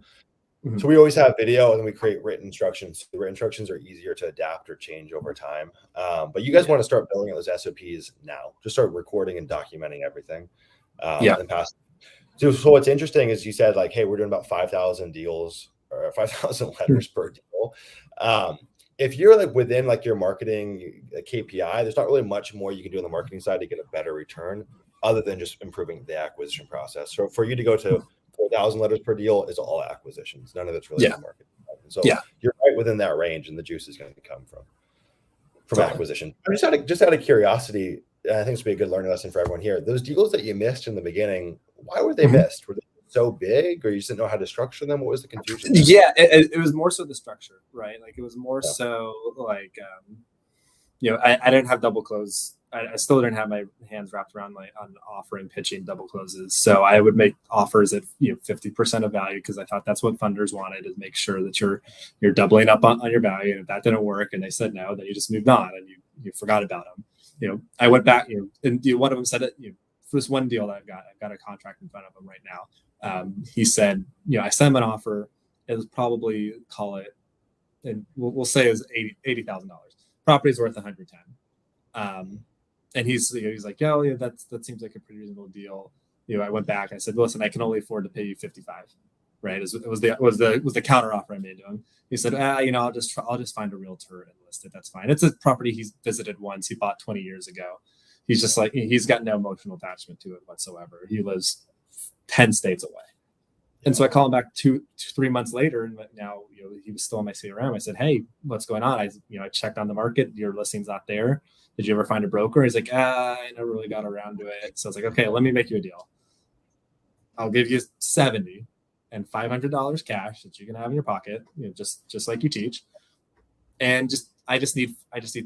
So we always have video, and then we create written instructions. The written instructions are easier to adapt or change over time. But you guys want to start building out those SOPs now. Just start recording and documenting everything. So what's interesting is you said, like, hey, we're doing about 5,000 deals or 5,000 letters per deal. If you're like within like your marketing KPI, there's not really much more you can do on the marketing side to get a better return, other than just improving the acquisition process. So for you to go to 4,000 letters per deal is all acquisitions. None of it's really marketing. So you're right within that range, and the juice is going to come from acquisition. I'm just out of curiosity, I think this would be a good learning lesson for everyone here. Those deals that you missed in the beginning, why were they missed? Were they so big, or you just didn't know how to structure them? What was the confusion? Yeah, it was more so the structure, right? Like it was more so like, I didn't have double close. I still didn't have my hands wrapped around on offering, pitching double closes. So I would make offers at 50% of value, because I thought that's what funders wanted, is make sure that you're doubling up on your value. And if that didn't work and they said no, then you just moved on and you forgot about them. I went back, and one of them said it. For this one deal that I've got a contract in front of him right now. He said, I sent him an offer. It was probably, call it, and we'll say it was $80,000. Property's worth 110. And he's like, that seems like a pretty reasonable deal. I went back. I said, listen, I can only afford to pay you 55. Right? It was the counter offer I made to him. He said, I'll just find a realtor and list it. That's fine. It's a property he's visited once. He bought 20 years ago. He's just like, he's got no emotional attachment to it whatsoever. He lives 10 states away. And so I call him back 3 months later, and now he was still on my CRM. I said, hey, what's going on? I checked on the market. Your listing's not there. Did you ever find a broker? He's like, I never really got around to it. So I was like, okay, let me make you a deal. I'll give you 70. and $500 cash that you can have in your pocket, just like you teach. And I just need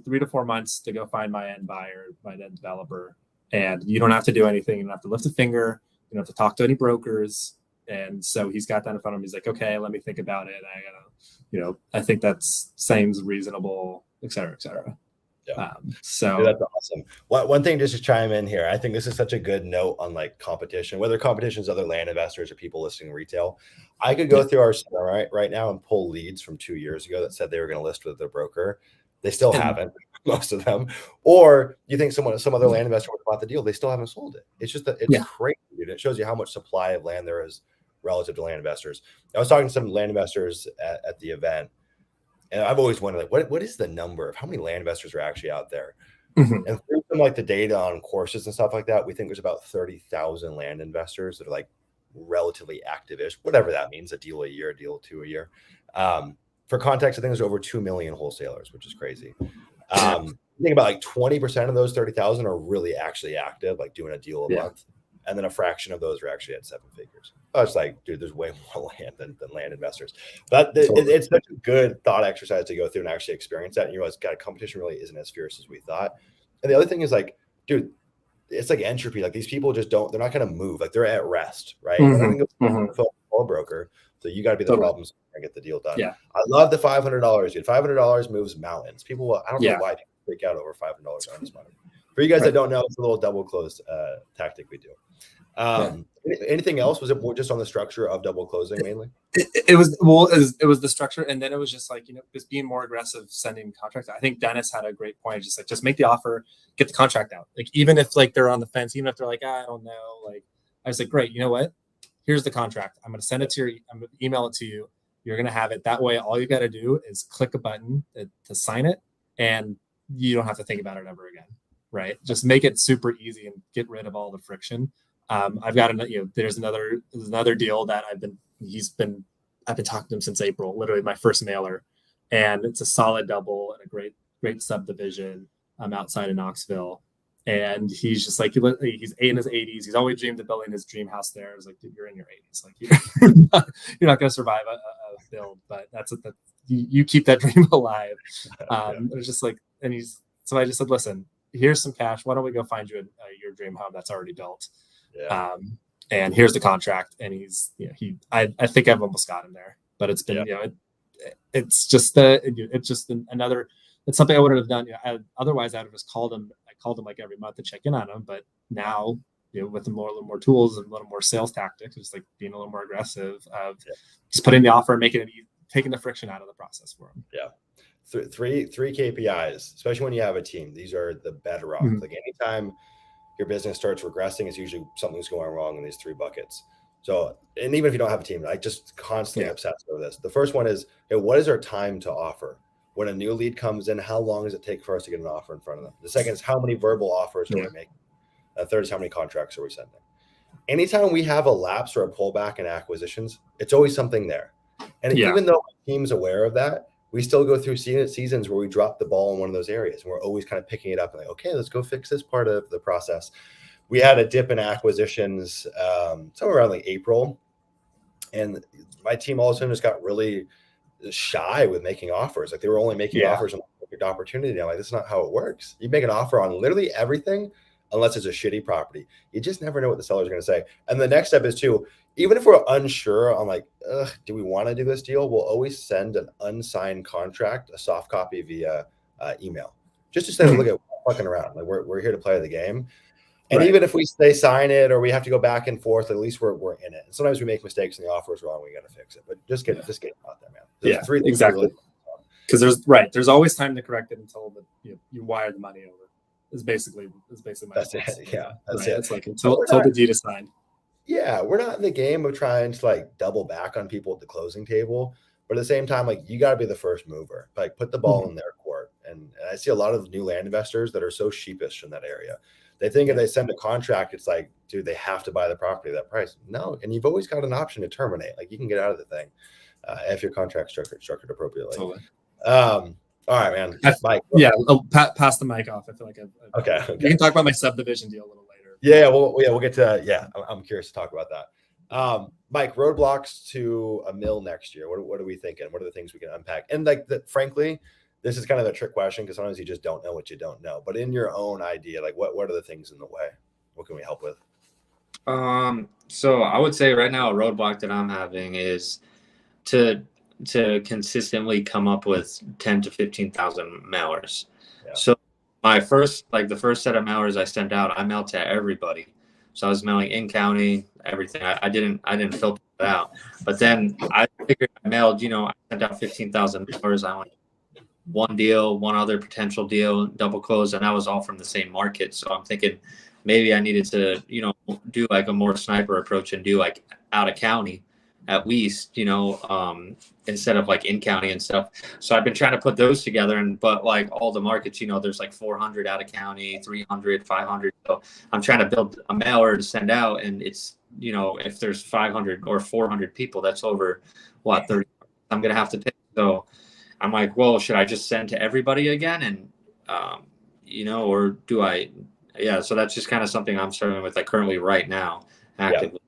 3 to 4 months to go find my end buyer, my end developer. And you don't have to do anything. You don't have to lift a finger. You don't have to talk to any brokers. And so he's got that in front of him. He's like, okay, let me think about it. I think that seems reasonable, et cetera, et cetera. Yeah. So that's awesome. One thing just to chime in here, I think this is such a good note on like competition, whether competition is other land investors or people listing retail. I could go through our center right now and pull leads from 2 years ago that said they were going to list with their broker. They still haven't, most of them. Or you think some other land investor would have bought the deal, they still haven't sold it. It's just that it's crazy, dude. It shows you how much supply of land there is relative to land investors. I was talking to some land investors at the event. And I've always wondered, like, what is the number of how many land investors are actually out there? Mm-hmm. And through some like the data on courses and stuff like that, we think there's about 30,000 land investors that are like relatively active-ish, whatever that means, a deal a year, a deal two a year. For context, I think there's over 2 million wholesalers, which is crazy. Think about like 20% of those 30,000 are really actually active, like doing a deal a month. And then a fraction of those are actually at 7 figures. I was like, dude, there's way more land than land investors. But it's such a good thought exercise to go through and actually experience that. And you realize, God, competition really isn't as fierce as we thought. And the other thing is like, dude, it's like entropy. Like these people just they're not going to move. Like they're at rest, right? Call a broker. So you got to be the problem solver and get the deal done. Yeah. I love the $500, dude. $500 moves mountains. People, I don't know why people freak out over $500 on this money. For you guys that don't know, it's a little double close tactic we do. Anything else? Was it more just on the structure of double closing mainly? It was the structure, and then it was just like just being more aggressive, sending contracts. I think Dennis had a great point. Just make the offer, get the contract out. Like even if like they're on the fence, even if they're like I don't know, like I was like, great, you know what? Here's the contract. I'm gonna send it to I'm gonna email it to you. You're gonna have it that way. All you got to do is click a button to sign it, and you don't have to think about it ever again. Right? Just make it super easy and get rid of all the friction. I've got there's another deal that I've been talking to him since April, literally my first mailer, and it's a solid double and a great subdivision outside of Knoxville. And he's just like, he's in his 80s. He's always dreamed of building his dream house there. I was like, dude, you're in your 80s. Like you're not going to survive a build, but you keep that dream alive. It was just like, so I just said, listen, here's some cash. Why don't we go find you your dream home that's already built? Yeah. And here's the contract. And I think I've almost got him there, but it's been, it's something I wouldn't have done. Otherwise I'd have just called him. I called him like every month to check in on him, but now, with a little more tools and a little more sales tactics, just like being a little more aggressive of just putting the offer, making it easy, taking the friction out of the process for him. Yeah. Three KPIs, especially when you have a team. These are the bedrock. Mm-hmm. Like anytime your business starts regressing, it's usually something's going wrong in these 3 buckets. So, and even if you don't have a team, I just constantly obsess over this. The first one is, what is our time to offer? When a new lead comes in, how long does it take for us to get an offer in front of them? The second is, how many verbal offers are we making? The third is, how many contracts are we sending? Anytime we have a lapse or a pullback in acquisitions, it's always something there. And even though the team's aware of that, we still go through seasons where we drop the ball in one of those areas, and we're always kind of picking it up and like, okay, let's go fix this part of the process. We had a dip in acquisitions somewhere around like April, and my team all of a sudden just got really shy with making offers. Like they were only making offers on the perfect opportunity. I'm like, this is not how it works. You make an offer on literally everything unless it's a shitty property. You just never know what the seller's going to say. And the next step is too, even if we're unsure on like, do we want to do this deal? We'll always send an unsigned contract, a soft copy via email, just to say, look at fucking around. Like we're here to play the game. And even if they sign it or we have to go back and forth, at least we're in it. And sometimes we make mistakes and the offer is wrong. We got to fix it, but just get it out there, man. There's 3 exactly. Because there's always time to correct it until you wire the money over. Is basically my that's advice. it. Yeah, that's it. It's like until the deed is signed. Yeah, we're not in the game of trying to like double back on people at the closing table, but at the same time, like you got to be the first mover. Like put the ball in their court. And I see a lot of new land investors that are so sheepish in that area. They think if they send a contract, it's like, dude, they have to buy the property at that price. No, and you've always got an option to terminate. Like you can get out of the thing if your contract's structured appropriately. Totally. All right, man. Mike. I'll pass the mic off. I feel like okay. You can talk about my subdivision deal a little later. Yeah, we'll get to I'm curious to talk about that. Mike, roadblocks to a mill next year. What are we thinking? What are the things we can unpack? And like that, frankly, this is kind of a trick question because sometimes you just don't know what you don't know. But in your own idea, like what are the things in the way? What can we help with? So I would say right now a roadblock that I'm having is to consistently come up with 10 to 15,000 mailers. Yeah. So the first set of mailers I sent out, I mailed to everybody. So I was mailing in county, everything. I didn't filter it out. But then I figured I mailed, I sent out 15,000 mailers. I went one deal, one other potential deal, double close, and that was all from the same market. So I'm thinking maybe I needed to, do like a more sniper approach and do like out of county at least, instead of like in county and stuff. So I've been trying to put those together, but like all the markets, there's like 400 out of county, 300, 500. So I'm trying to build a mailer to send out, and it's, if there's 500 or 400 people, that's over 30 I'm going to have to pay. So I'm like, well, should I just send to everybody again? And, or do I, so that's just kind of something I'm struggling with like currently right now, actively.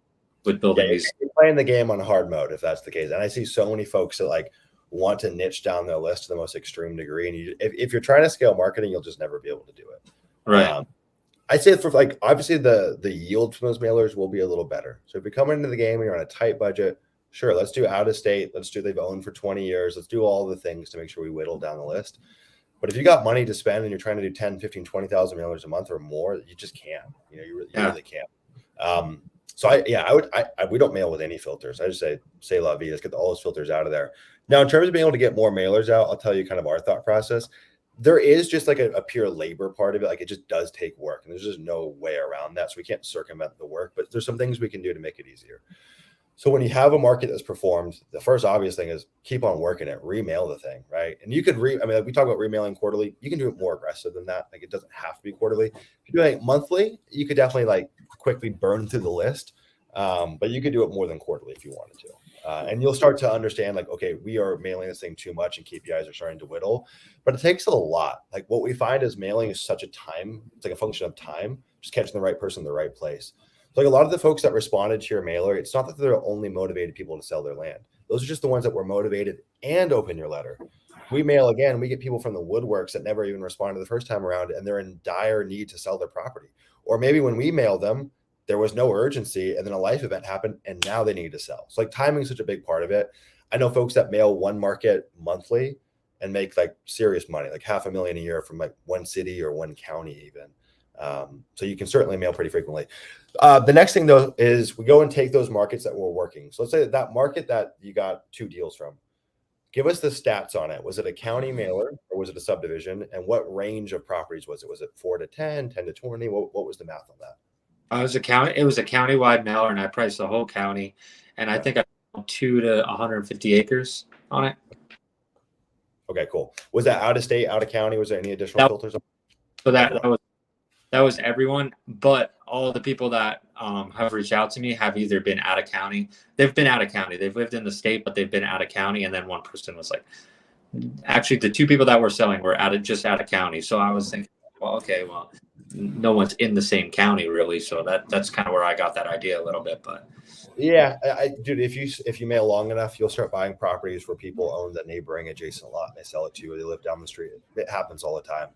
With building these. You're playing the game on hard mode if that's the case, and I see so many folks that like want to niche down their list to the most extreme degree, and if you're trying to scale marketing, you'll just never be able to do it. Right. I'd say for like obviously the yield from those mailers will be a little better. So if you're coming into the game and you're on a tight budget, sure, let's do out of state. Let's do they've owned for 20 years. Let's do all the things to make sure we whittle down the list. But if you got money to spend and you're trying to do 10, 15, 20,000 mailers a month or more, you just can't. You really can't. So we don't mail with any filters. I just say la vie. Let's get all those filters out of there. Now, in terms of being able to get more mailers out, I'll tell you kind of our thought process. There is just like a pure labor part of it. Like it just does take work, and there's just no way around that. So we can't circumvent the work, but there's some things we can do to make it easier. So when you have a market that's performed, the first obvious thing is keep on working it, remail the thing, right? And you could like we talk about remailing quarterly. You can do it more aggressive than that. Like it doesn't have to be quarterly. If you're doing it monthly, you could definitely like quickly burn through the list. But you could do it more than quarterly if you wanted to. And you'll start to understand like, okay, we are mailing this thing too much and KPIs are starting to whittle, but it takes a lot. Like what we find is mailing is such it's like a function of time, just catching the right person in the right place. So like a lot of the folks that responded to your mailer, it's not that they're only motivated people to sell their land. Those are just the ones that were motivated and open your letter. We mail again, we get people from the woodworks that never even responded the first time around, and they're in dire need to sell their property. Or maybe when we mailed them, there was no urgency and then a life event happened and now they need to sell. So like timing is such a big part of it. I know folks that mail one market monthly and make like serious money, like $500,000 a year from like one city or one county even. So you can certainly mail pretty frequently. The next thing though is we go and take those markets that were working. So let's say that market that you got 2 deals from, give us the stats on it. Was it a county mailer or was it a subdivision? And what range of properties was it? Was it 4 to 10, 10 to 20? What was the math on that? It was a countywide mailer, and I priced the whole county, and I think I found 2 to 150 acres on it. Okay, cool. Was that out of state, out of county? Was there any additional filters? So that was everyone, but all the people that have reached out to me have either been out of county. They've been out of county. They've lived in the state, but they've been out of county. And then one person was like, actually, the 2 people that were selling were out of county. So I was thinking, well, okay, well, no one's in the same county really, so that's kind of where I got that idea a little bit. But yeah, dude, if you mail long enough, you'll start buying properties where people own the neighboring adjacent lot and they sell it to you, or they live down the street. It happens all the time.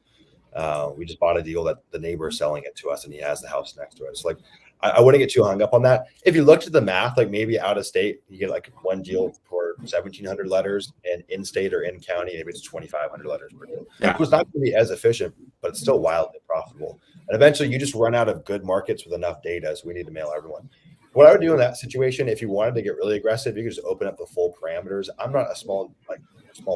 We just bought a deal that the neighbor is selling it to us and he has the house next to it. It's like I wouldn't get too hung up on that. If you looked at the math, like maybe out of state, you get like one deal for 1,700 letters, and in state or in county, maybe it's 2,500 letters per deal. Yeah. It's not going to be as efficient, but it's still wildly profitable. And eventually you just run out of good markets with enough data. So we need to mail everyone. What I would do in that situation, if you wanted to get really aggressive, you could just open up the full parameters. I'm not a small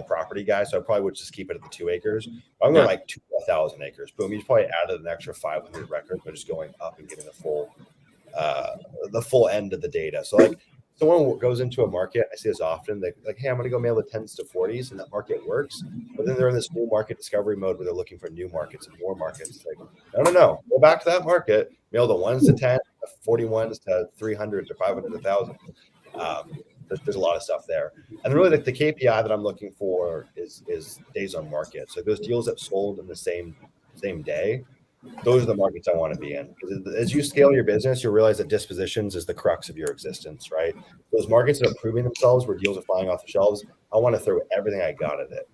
property guy, so I probably would just keep it at the 2 acres. I'm going like 2,000 acres. Boom, you probably added an extra 500 records by just going up and getting the full end of the data. So like someone goes into a market, I see this often, they like, hey, I'm going to go mail the 10s to 40s, and that market works. But then they're in this new market discovery mode where they're looking for new markets and more markets. Like, no, go back to that market, mail the 1s to 10, the 41s to 300 to 500 to 1,000. There's a lot of stuff there. And really the KPI that I'm looking for is days on market. So those deals that sold in the same day, those are the markets I want to be in. Because as you scale your business, you'll realize that dispositions is the crux of your existence, right? Those markets that are proving themselves where deals are flying off the shelves, I want to throw everything I got at it.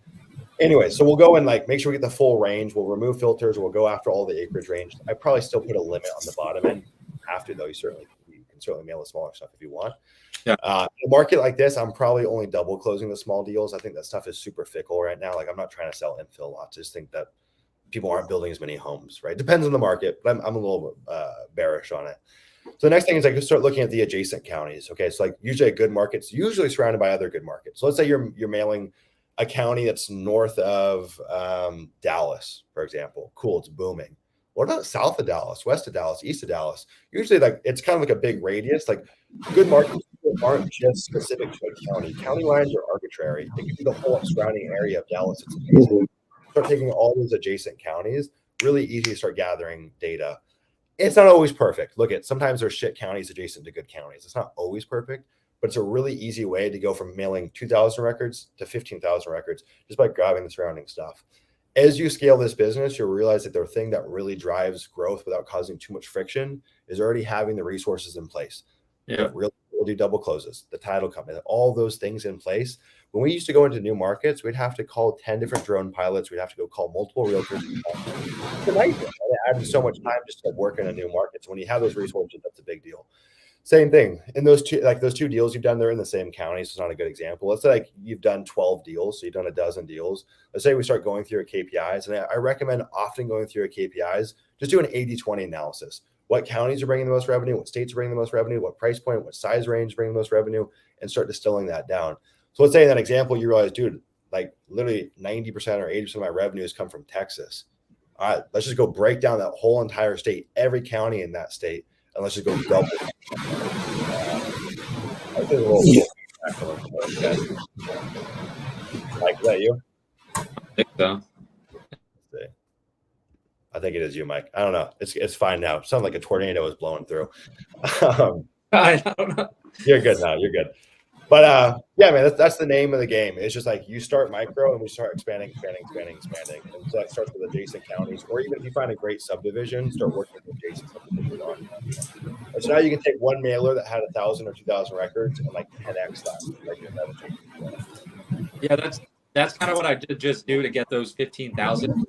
Anyway, so we'll go and like make sure we get the full range. We'll remove filters. We'll go after all the acreage range. I probably still put a limit on the bottom end. Have to though. You can certainly mail the smaller stuff if you want. Yeah. In a market like this, I'm probably only double closing the small deals. I think that stuff is super fickle right now. Like I'm not trying to sell infill lots. I just think that people aren't building as many homes, right? Depends on the market, but I'm a little bearish on it. So the next thing is I can start looking at the adjacent counties. Okay, so like usually a good market's usually surrounded by other good markets. So let's say you're mailing a county that's north of Dallas, for example. Cool, it's booming. What about south of Dallas, west of Dallas, east of Dallas? Usually, like it's kind of like a big radius. Like good markets aren't just specific to a county. County lines are arbitrary. It could be the whole surrounding area of Dallas. It's amazing. Start taking all those adjacent counties. Really easy to start gathering data. It's not always perfect. Look at sometimes there's shit counties adjacent to good counties. It's not always perfect, but it's a really easy way to go from mailing 2,000 records to 15,000 records just by grabbing the surrounding stuff. As you scale this business, you'll realize that the thing that really drives growth without causing too much friction is already having the resources in place. Yeah. We'll do double closes, the title company, all those things in place. When we used to go into new markets, we'd have to call 10 different drone pilots. We'd have to go call multiple realtors. It's a nightmare. It added so much time just to work in a new market. So when you have those resources, that's a big deal. Same thing in those two deals you've done, they're in the same county. So it's not a good example. Let's say like you've done 12 deals. So you've done a dozen deals. Let's say we start going through your KPIs. And I recommend often going through your KPIs, just do an 80-20 analysis. What counties are bringing the most revenue? What states are bringing the most revenue? What price point? What size range bringing the most revenue? And start distilling that down. So let's say in that example, you realize, dude, like literally 90% or 80% of my revenues come from Texas. All right, let's just go break down that whole entire state, every county in that state, and let's just go double. Mike, is that you? I think so. I think it is you, Mike. I don't know. It's fine now. It sounds like a tornado is blowing through. I don't know. You're good now. You're good. But yeah, man, that's the name of the game. It's just like you start micro and we start expanding. And so that starts with adjacent counties, or even if you find a great subdivision, start working with adjacent subdivisions on. And so now you can take one mailer that had 1,000 or 2,000 records and like 10x that. Yeah, that's kind of what I did just do to get those 15,000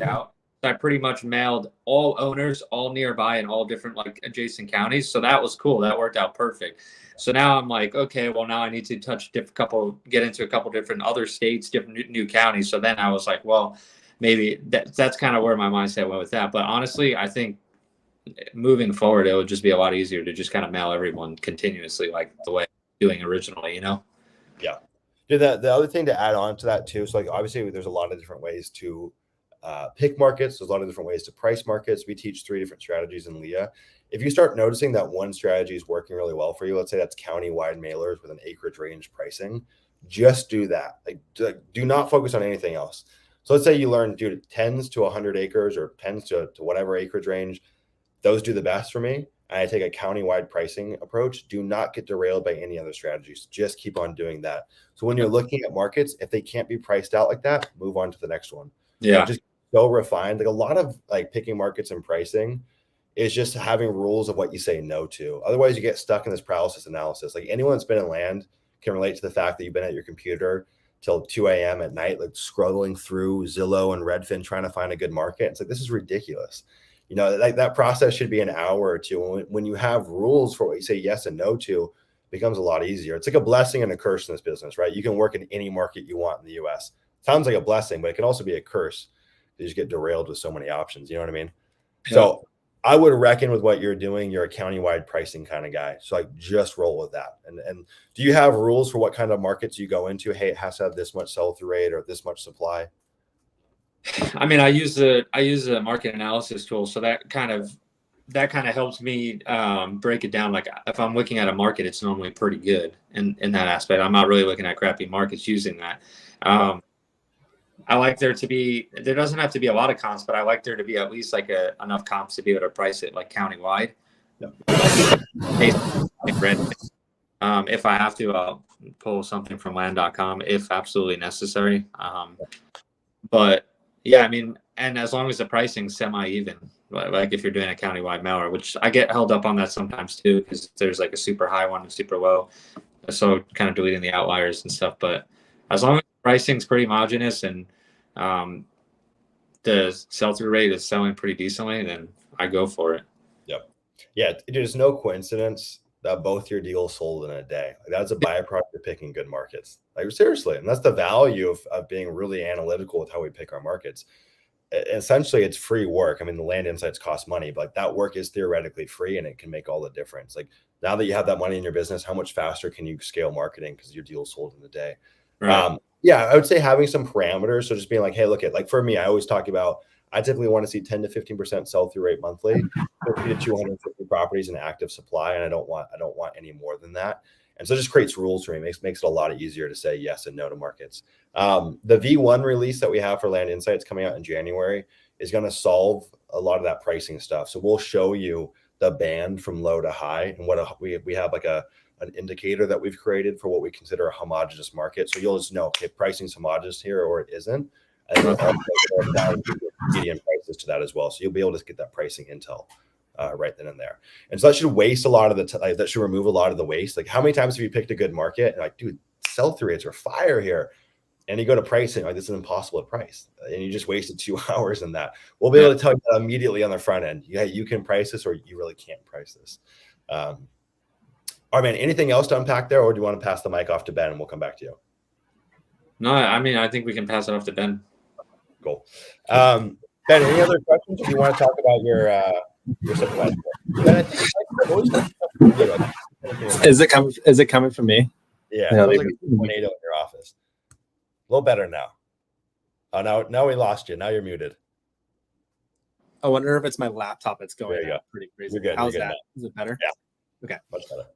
out. I pretty much mailed all owners, all nearby, in all different like adjacent counties. So that was cool. That worked out perfect. So now I'm like, okay, well now I need to get into a couple different other states, different new counties. So then I was like, well, maybe that's kind of where my mindset went with that. But honestly, I think moving forward, it would just be a lot easier to just kind of mail everyone continuously, like the way I was doing originally, you know? Yeah. The other thing to add on to that too, so like obviously there's a lot of different ways to pick markets. There's a lot of different ways to price markets. We teach 3 different strategies in LEA. If you start noticing that one strategy is working really well for you, let's say that's county-wide mailers with an acreage range pricing, just do that. Like, do not focus on anything else. So let's say you learn, dude, 10s to 100 acres or 10s to whatever acreage range. Those do the best for me. And I take a county-wide pricing approach. Do not get derailed by any other strategies. Just keep on doing that. So when you're looking at markets, if they can't be priced out like that, move on to the next one. Yeah. Just so refined. Like a lot of like picking markets and pricing is just having rules of what you say no to. Otherwise you get stuck in this paralysis analysis. Like anyone that's been in land can relate to the fact that you've been at your computer till 2 a.m. at night, like scrolling through Zillow and Redfin, trying to find a good market. It's like, this is ridiculous. You know, like that process should be an hour or two. When you have rules for what you say yes and no to, it becomes a lot easier. It's like a blessing and a curse in this business, right? You can work in any market you want in the US. Sounds like a blessing, but it can also be a curse. You just get derailed with so many options. You know what I mean? Yeah. So I would reckon with what you're doing, you're a county-wide pricing kind of guy. So like just roll with that. And do you have rules for what kind of markets you go into? Hey, it has to have this much sell-through rate or this much supply. I mean, I use a market analysis tool. So that kind of helps me break it down. Like if I'm looking at a market, it's normally pretty good in that aspect. I'm not really looking at crappy markets using that. I like there doesn't have to be a lot of comps, but I like there to be at least like enough comps to be able to price it like countywide. Yeah. If I have to, I'll pull something from land.com if absolutely necessary. But yeah, I mean, and as long as the pricing's semi-even, like if you're doing a countywide mailer, which I get held up on that sometimes too, because there's like a super high one and super low, so kind of deleting the outliers and stuff. But as long as the pricing's pretty homogeneous and the sell-through rate is selling pretty decently, then I go for it. Yep. Yeah, there's no coincidence that both your deals sold in a day. Like, that's a byproduct of picking good markets. Like seriously, and that's the value of being really analytical with how we pick our markets. Essentially, it's free work. I mean, the land insights cost money, but like that work is theoretically free, and it can make all the difference. Like now that you have that money in your business, how much faster can you scale marketing because your deal sold in a day? Right. Yeah, I would say having some parameters. So just being like, hey, look at, like for me, I always talk about, I typically want to see 10 to 15% sell-through rate monthly, 50 to 250 properties in active supply, and I don't want any more than that. And so it just creates rules for me. Makes it a lot easier to say yes and no to markets. The V1 release that we have for Land Insights coming out in January is going to solve a lot of that pricing stuff. So we'll show you the band from low to high, and what we have like an indicator that we've created for what we consider a homogeneous market. So you'll just know, okay, pricing's homogeneous here or it isn't. And then also median prices to that as well. So you'll be able to get that pricing intel right then and there. And so that should waste a lot of the that should remove a lot of the waste. Like how many times have you picked a good market and like, dude, sell-through rates are fire here. And you go to pricing, like this is impossible to price. And you just wasted 2 hours in that. We'll be able to tell you that immediately on the front end. Yeah, you can price this or you really can't price this. All right, man, anything else to unpack there, or do you want to pass the mic off to Ben and we'll come back to you? No, I mean, I think we can pass it off to Ben. Cool. Ben, any other questions? Or do you want to talk about your supply? Is it coming from me? Yeah, it was like a tornado in your office. A little better now. Oh, now we lost you. Now you're muted. I wonder if it's my laptop that's going out pretty crazy. You're good. How's that? Now. Is it better? Yeah. Okay. Much better.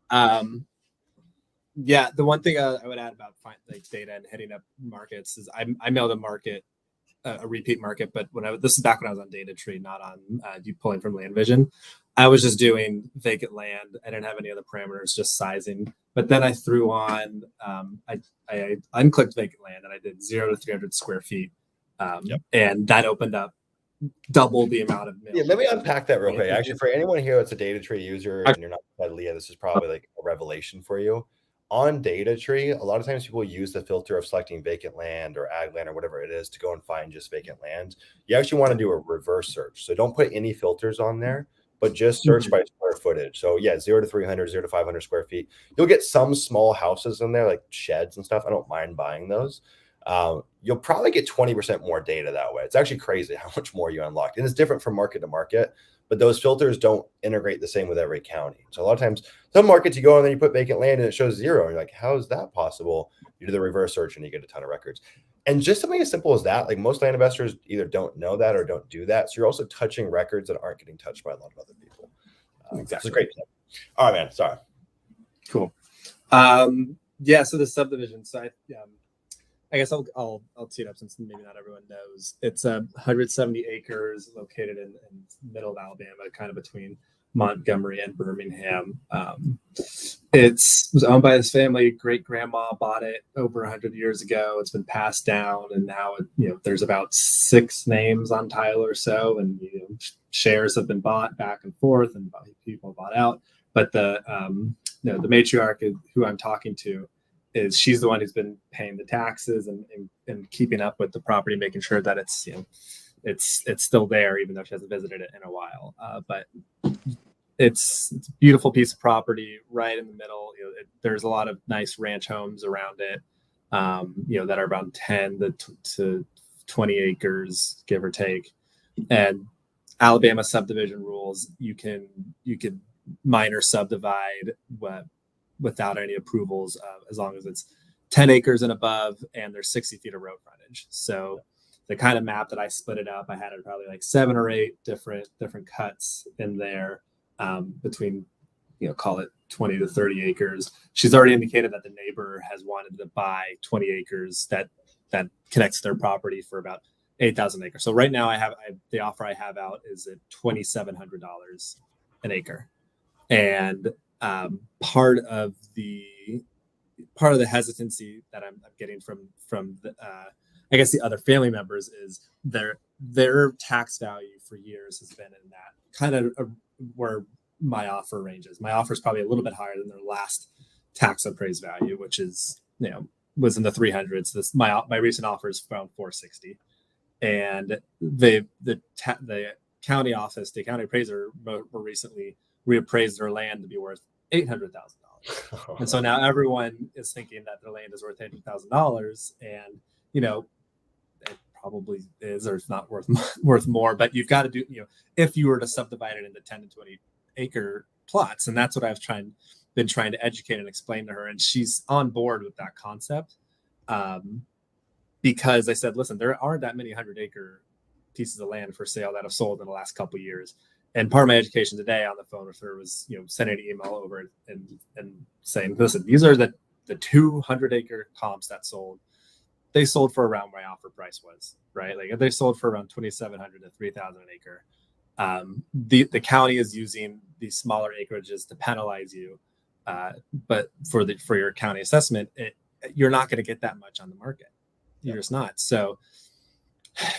Yeah, the one thing I would add about data and hitting up markets is I mailed a market, a repeat market, but this is back when I was on Data Tree, not on you pulling from Land Vision. I was just doing vacant land. I didn't have any other parameters, just sizing. But then I threw on, I unclicked vacant land and I did 0 to 300 square feet, and that opened up double the amount of mail. Yeah, let me unpack that real quick. Actually, for anyone here that's a Data Tree user and you're not by Leah, this is probably like a revelation for you. On Data Tree, a lot of times people use the filter of selecting vacant land or ag land or whatever it is to go and find just vacant land. You actually want to do a reverse search. So don't put any filters on there, but just search by square footage. So yeah, 0 to 300, 0 to 500 square feet. You'll get some small houses in there, like sheds and stuff. I don't mind buying those. You'll probably get 20% more data that way. It's actually crazy how much more you unlock. And it's different from market to market, but those filters don't integrate the same with every county. So a lot of times, some markets you go and then you put vacant land and it shows 0. And you're like, how is that possible? You do the reverse search and you get a ton of records. And just something as simple as that, like most land investors either don't know that or don't do that. So you're also touching records that aren't getting touched by a lot of other people. Exactly. It's a great tip. All right, man. Sorry. Cool. Yeah. So the subdivision. So I guess I'll tee it up since maybe not everyone knows. It's 170 acres located in middle of Alabama, kind of between Montgomery and Birmingham. It was owned by his family. Great grandma bought it over 100 years ago. It's been passed down, and now there's about 6 names on title or so, and shares have been bought back and forth, and people bought out. But the matriarch who I'm talking to is she's the one who's been paying the taxes and keeping up with the property, making sure that it's it's still there, even though she hasn't visited it in a while. But it's a beautiful piece of property right in the middle. There's a lot of nice ranch homes around it, that are around 10 to 20 acres, give or take. And Alabama subdivision rules, you can minor subdivide without any approvals, as long as it's 10 acres and above and there's 60 feet of road frontage. So the kind of map that I split it up, I had it probably like 7 or 8 different cuts in there, between, call it 20 to 30 acres. She's already indicated that the neighbor has wanted to buy 20 acres that connects their property for about 8,000 acres. So right now the offer I have out is at $2,700 an acre. And part of the hesitancy that I'm getting from the, I guess the other family members is their tax value for years has been in that kind of where my offer ranges. My offer is probably a little bit higher than their last tax appraised value, which is, was in the 300s. My recent offer is around 460, and the county office, the county appraiser, more recently reappraised their land to be worth $800,000. And so now everyone is thinking that their land is worth $800,000, and it probably is, or it's not worth more. But you've got to do, if you were to subdivide it into 10 to 20 acre plots, and that's what I've been trying to educate and explain to her, and she's on board with that concept. Because I said, listen, there aren't that many 100-acre pieces of land for sale that have sold in the last couple of years. And part of my education today on the phone with her was, sending an email over and saying, listen, these are the 200-acre comps that sold. They sold for around my offer price was, right? Like they sold for around $2,700 to $3,000 an acre. The county is using these smaller acreages to penalize you, but for your county assessment, you're not going to get that much on the market. You're just not. So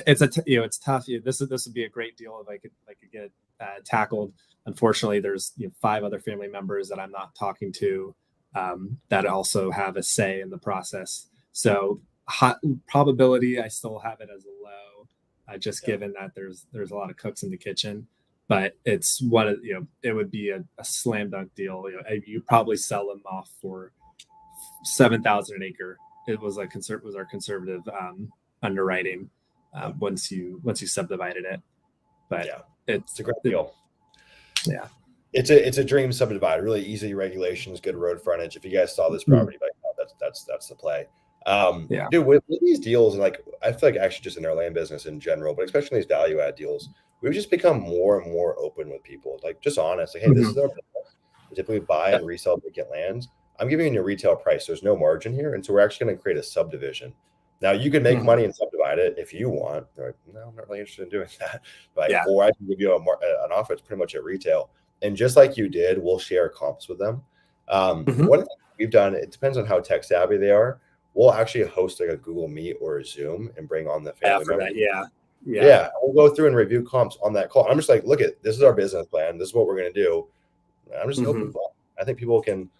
it's it's tough. This would be a great deal if I could get it tackled. Unfortunately, there's 5 other family members that I'm not talking to that also have a say in the process. So probability, I still have it as low, given that there's a lot of cooks in the kitchen. But it's it would be a slam dunk deal. You probably sell them off for $7,000 an acre. It was our conservative underwriting once you subdivided it. But it's a great deal. Yeah, it's a dream subdivided. Really easy regulations, good road frontage. If you guys saw this property, that's the play. Dude, with these deals, and I feel like actually just in our land business in general, but especially these value add deals, we've just become more and more open with people. Just honest, hey, this is our business. We typically buy and resell vacant lands. I'm giving you a retail price. There's no margin here. And so we're actually going to create a subdivision. Now you can make money and subdivide it if you want. They're like, no, I'm not really interested in doing that. Or I can give you an offer. It's pretty much at retail. And just like you did, we'll share comps with them. One thing we've done, it depends on how tech savvy they are. We'll actually host a Google Meet or a Zoom and bring on the family members. Yeah. We'll go through and review comps on that call. I'm just like, look, this is our business plan. This is what we're going to do. I'm just open. I think people can.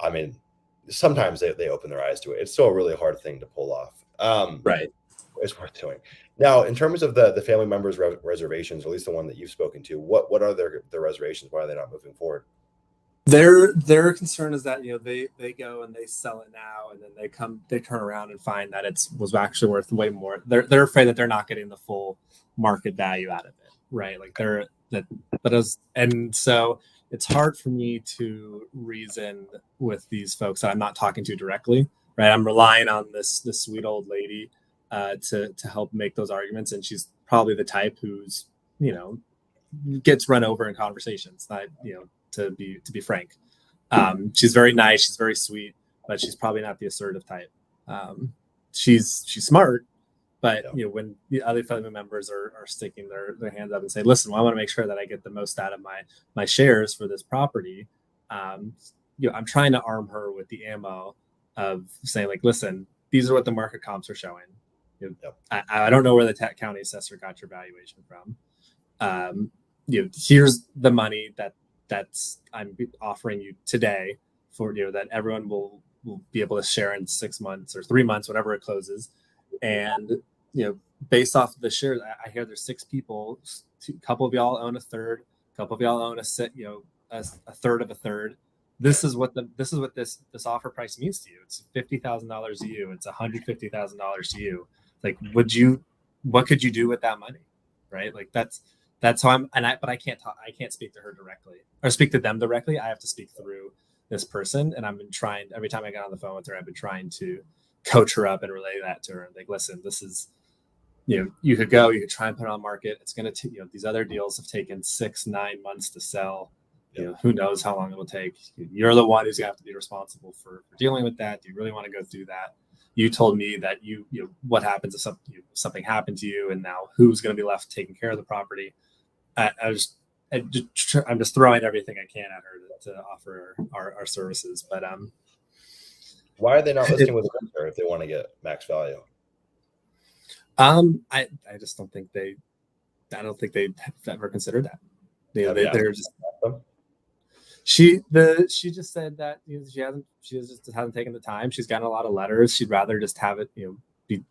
I mean, sometimes they open their eyes to it. It's still a really hard thing to pull off. Right. It's worth doing. Now, in terms of the family members' reservations, or at least the one that you've spoken to, what are their reservations? Why are they not moving forward? Their concern is that they go and they sell it now, and then they turn around and find that was actually worth way more. They're afraid that they're not getting the full market value out of it, right? And so it's hard for me to reason with these folks that I'm not talking to directly, right? I'm relying on this sweet old lady to help make those arguments, and she's probably the type who's gets run over in conversations. To be frank, she's very nice, she's very sweet, but she's probably not the assertive type. She's smart, but when the other family members are sticking their hands up and say, listen, well, I want to make sure that I get the most out of my shares for this property. I'm trying to arm her with the ammo of saying, listen, these are what the market comps are showing. I don't know where the county assessor got your valuation from. Here's the money that's I'm offering you today for that everyone will be able to share in 6 months or 3 months, whenever it closes. And based off of the shares, I hear there's 6 people. A couple of y'all own a third. A couple of y'all own a third of a third. This is what this offer price means to you. It's $50,000 to you. It's $150,000 to you. What could you do with that money, right? That's how but I can't talk. I can't speak to her directly or speak to them directly. I have to speak through this person, and I've been trying. Every time I get on the phone with her, I've been trying to coach her up and relay that to her. And listen, this is, you could try and put it on market. It's going to, these other deals have taken 6-9 months to sell. Who knows how long it will take. You're the one who's going to have to be responsible for dealing with that. Do you really want to go through that? You told me that what happens if something happened to you, and now who's going to be left taking care of the property? I'm just throwing everything I can at her to offer our services. But why are they not listing with a realtor if they want to get max value? I just don't think they have ever considered that. They're just she just said that she just hasn't taken the time. She's gotten a lot of letters. She'd rather just have it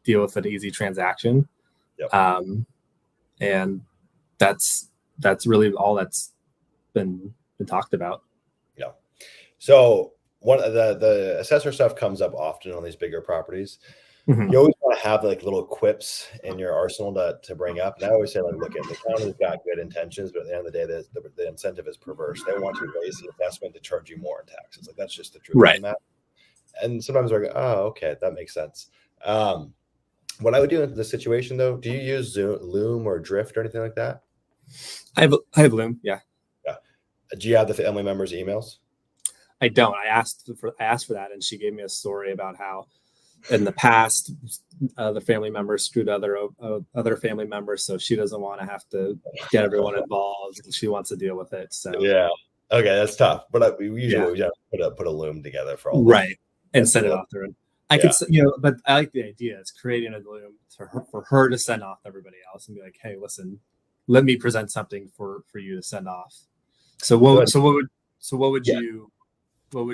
deal with an easy transaction. Yep. And that's really all that's been talked about. Yeah. So one of the assessor stuff comes up often on these bigger properties. Mm-hmm. You always want to have like little quips in your arsenal to bring up. And I always say, like, look, the county's got good intentions, but at the end of the day, the incentive is perverse. They want to raise the investment to charge you more in taxes. Like, that's just the truth right. on that. And sometimes we're like, oh, okay, that makes sense. What I would do in this situation, though, do you use Loom or Drift or anything like that? I have Loom, yeah. Yeah. Do you have the family members' emails? I don't. I asked for that, and she gave me a story about how in the past the family members screwed other family members, so she doesn't want to have to get everyone involved. She wants to deal with it. So yeah, okay, that's tough. But we usually put a Loom together for all right and send it off through. I could, but I like the idea. It's creating a Loom for her to send off to everybody else and be like, hey, listen, let me present something for you to send off. So what would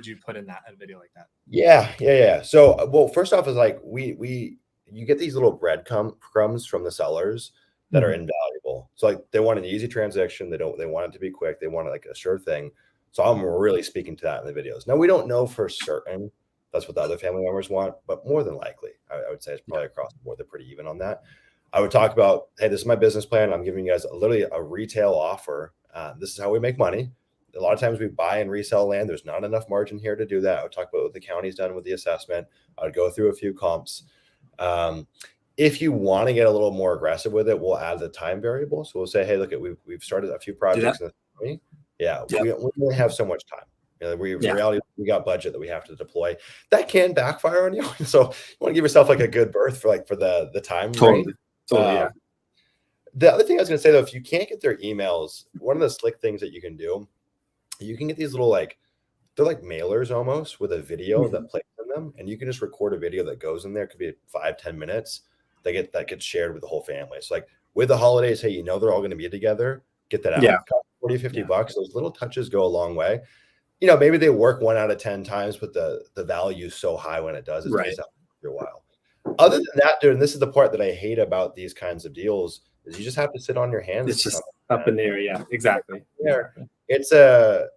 you put in that video like that? Yeah. So, well, first off is like you get these little breadcrumbs from the sellers that are invaluable. So like they want an easy transaction. They want it to be quick. They want it like a sure thing. So I'm really speaking to that in the videos. Now we don't know for certain that's what the other family members want, but more than likely, I would say it's probably across the board. They're pretty even on that. I would talk about, hey, this is my business plan. I'm giving you guys literally a retail offer. This is how we make money. A lot of times we buy and resell land. There's not enough margin here to do that. I would talk about what the county's done with the assessment. I would go through a few comps. If you want to get a little more aggressive with it, we'll add the time variable. So we'll say, hey, look, we've started a few projects in the county. Yeah, we only have so much time. Reality, we got budget that we have to deploy. That can backfire on you. So you want to give yourself like a good berth for the time. Totally. Yeah. The other thing I was going to say, though, if you can't get their emails, one of the slick things that you can do, you can get these little they're like mailers almost with a video that plays in them, and you can just record a video that goes in there. It could be 5-10 minutes. That gets shared with the whole family. So like with the holidays, hey, they're all going to be together. Get that out. Yeah. $40-$50. Those little touches go a long way. Maybe they work 1 out of 10 times, but the value is so high when it does, it's just after a while. Other than that, dude, and this is the part that I hate about these kinds of deals, is you just have to sit on your hands. It's just up in the air. Yeah, exactly. It's this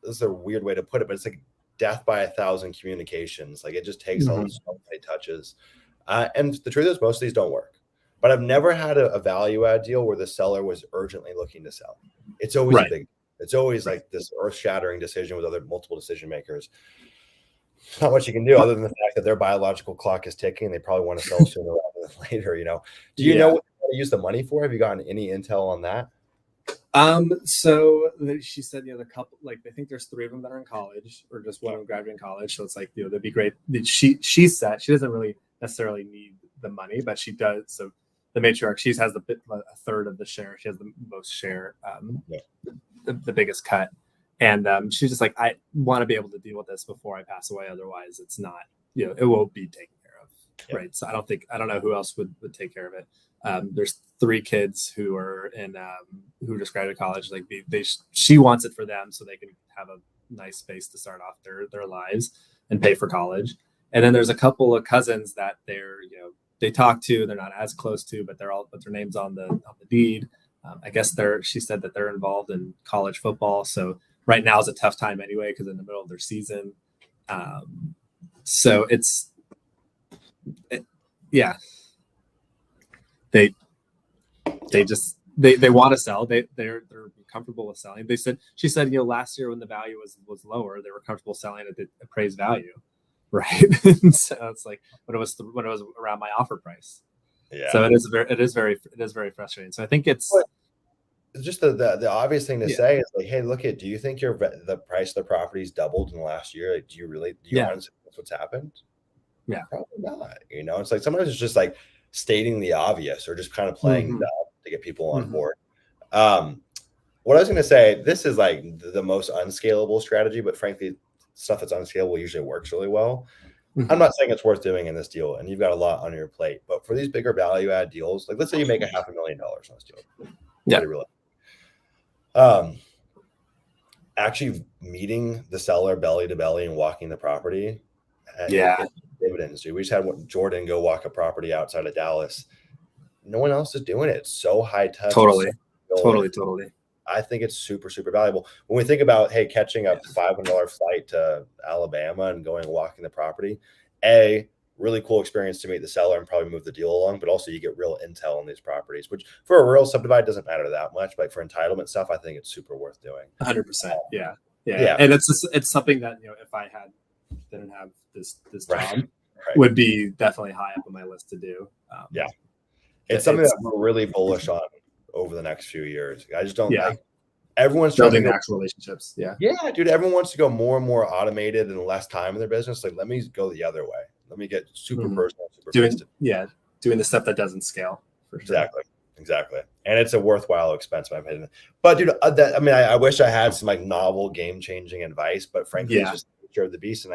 is a weird way to put it, but it's like death by 1,000 communications. Like it just takes so many touches. And the truth is most of these don't work. But I've never had a value add deal where the seller was urgently looking to sell. It's always it's always like this earth-shattering decision with multiple decision makers. Not much you can do other than the fact that their biological clock is ticking and they probably want to sell sooner rather than later. Do you know what to use the money for? Have you gotten any intel on that? So she said, the couple, I think there's 3 of them that are in college, or just one of them graduating college. So it's like, that'd be great. She said she doesn't really necessarily need the money, but she does. So the matriarch, she has a third of the share. She has the most share, the biggest cut. And she's just like, I want to be able to deal with this before I pass away. Otherwise it's not, it won't be taken care of. Yeah. Right. So I don't know who else would take care of it. There's 3 kids who are in who just graduated college. Like she wants it for them so they can have a nice space to start off their lives and pay for college. And then there's a couple of cousins that they talk to. They're not as close to, but their names on the deed. I guess she said that they're involved in college football. So right now is a tough time anyway because in the middle of their season. So They want to sell. They're comfortable with selling. She said last year when the value was lower, they were comfortable selling at the appraised value, right? So it's like when it was around my offer price. Yeah. So it is very frustrating. So I think it's just the obvious thing to say is like, hey, look, do you think the price of the property's doubled in the last year? Like, do you want to say that's what's happened? Yeah, probably not. It's like sometimes it's just like stating the obvious or just kind of playing dumb to get people on board. What I was going to say, this is like the most unscalable strategy, but frankly, stuff that's unscalable usually works really well. I'm not saying it's worth doing in this deal, and you've got a lot on your plate. But for these bigger value add deals, like let's say you make $500,000 on this deal, Yeah. Actually meeting the seller belly to belly and walking the property, it's dividends, dude. We just had Jordan go walk a property outside of Dallas. No one else is doing it. It's so high touch. Totally. I think it's super, super valuable. When we think about, hey, catching a $500 flight to Alabama and going and walking the property, really cool experience to meet the seller and probably move the deal along, but also you get real intel on these properties, which for a real subdivide doesn't matter that much. But for entitlement stuff, I think it's super worth doing. 100%. Yeah. And it's something that, if I didn't have this job, would be definitely high up on my list to do. It's something that we're really bullish on over the next few years. I just don't like everyone's building actual relationships. Yeah, dude. Everyone wants to go more and more automated and less time in their business. Like, let me go the other way. Let me get super personal, doing the stuff that doesn't scale. For sure. Exactly. And it's a worthwhile expense, in my opinion. But dude, I wish I had some like novel game changing advice, but frankly, it's just the nature of the beast. And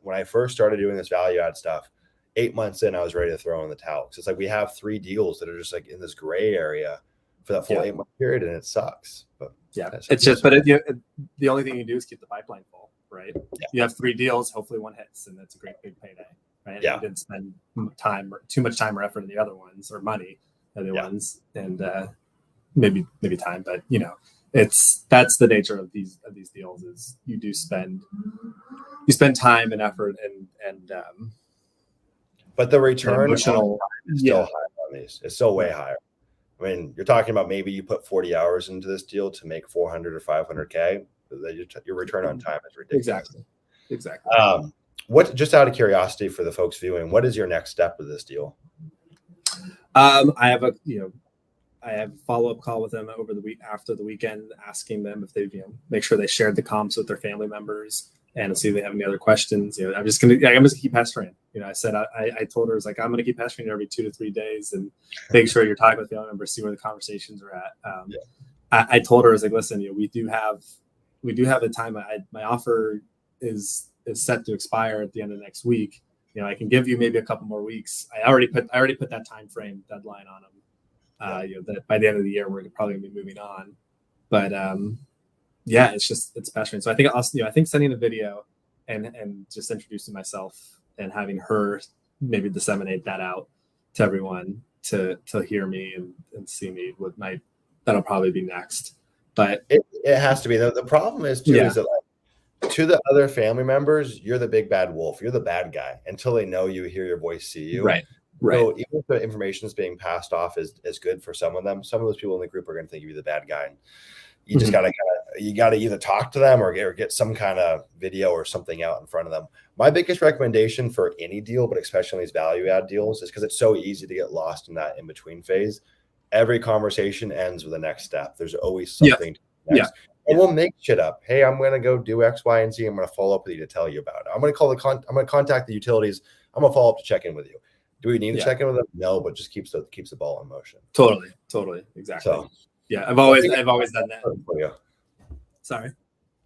when I first started doing this value add stuff, 8 months in, I was ready to throw in the towel. Because it's like we have 3 deals that are just like in this gray area for that full 8-month period, and it sucks. But it's just, but the only thing you do is keep the pipeline full, right? You have 3 deals, hopefully one hits, and that's a great big payday, right? You didn't spend too much time or effort in the other ones, or money in the other ones, and maybe time, but that's the nature of these deals, is you spend time and effort and but the return is still high on these. It's still way higher. I mean, you're talking about maybe you put 40 hours into this deal to make 400 or 500K. Your return on time is ridiculous. Exactly. What, just out of curiosity for the folks viewing, what is your next step with this deal? I have a follow-up call with them after the weekend, asking them if they make sure they shared the comps with their family members and see if they have any other questions. I'm just gonna keep pestering. I said I told her, I'm gonna keep pestering you every 2 to 3 days and make sure you're talking with family members, see where the conversations are at. I told her, listen, we do have a time. My offer is set to expire at the end of next week. I can give you maybe a couple more weeks. I already put that time frame deadline on them. That by the end of the year we're probably gonna be moving on. But it's passionate. So I think sending a video and just introducing myself and having her maybe disseminate that out to everyone to hear me and see me that'll probably be next. But it has to be. The problem is too is that to the other family members, you're the big bad wolf. You're the bad guy until they know you, hear your voice, see you. Right. So even if the information is being passed off is good for some of them, some of those people in the group are going to think you're the bad guy. And you just gotta either talk to them or get some kind of video or something out in front of them. My biggest recommendation for any deal, but especially these value add deals, is because it's so easy to get lost in that in between phase. Every conversation ends with the next step. There's always something next. And we'll make shit up. Hey, I'm going to go do X, Y, and Z. I'm going to follow up with you to tell you about it. I'm going to contact the utilities. I'm going to follow up to check in with you. Do we need to check in with them? No, but just keeps the ball in motion. Totally. Exactly. So, I've always done that. Sorry.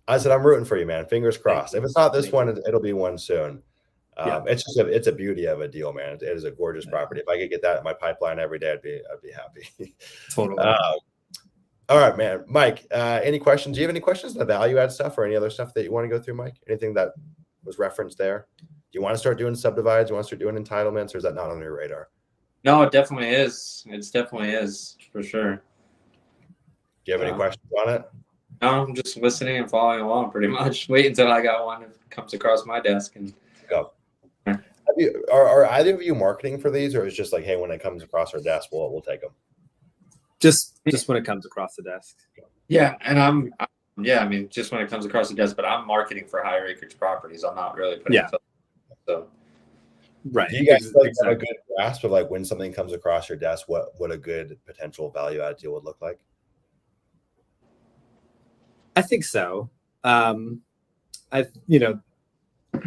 I said, I'm rooting for you, man. Fingers crossed. If it's not this one, it'll be one soon. It's a beauty of a deal, man. It is a gorgeous property. If I could get that in my pipeline every day, I'd be happy. Totally. All right, man. Mike, any questions? Do you have any questions on the value add stuff or any other stuff that you want to go through, Mike? Anything that was referenced there? Do you want to start doing subdivides? You want to start doing entitlements, or is that not on your radar? No, it definitely is. It definitely is, for sure. Do you have any questions on it? No, I'm just listening and following along pretty much. Wait until I got one that comes across my desk and go. Are either of you marketing for these, or is it just like, hey, when it comes across our desk, we'll take them? Just when it comes across the desk. Yeah, and just when it comes across the desk, but I'm marketing for higher acreage properties. I'm not really putting so. Right. Do you guys have a good grasp of when something comes across your desk, what a good potential value add deal would look like? I think so.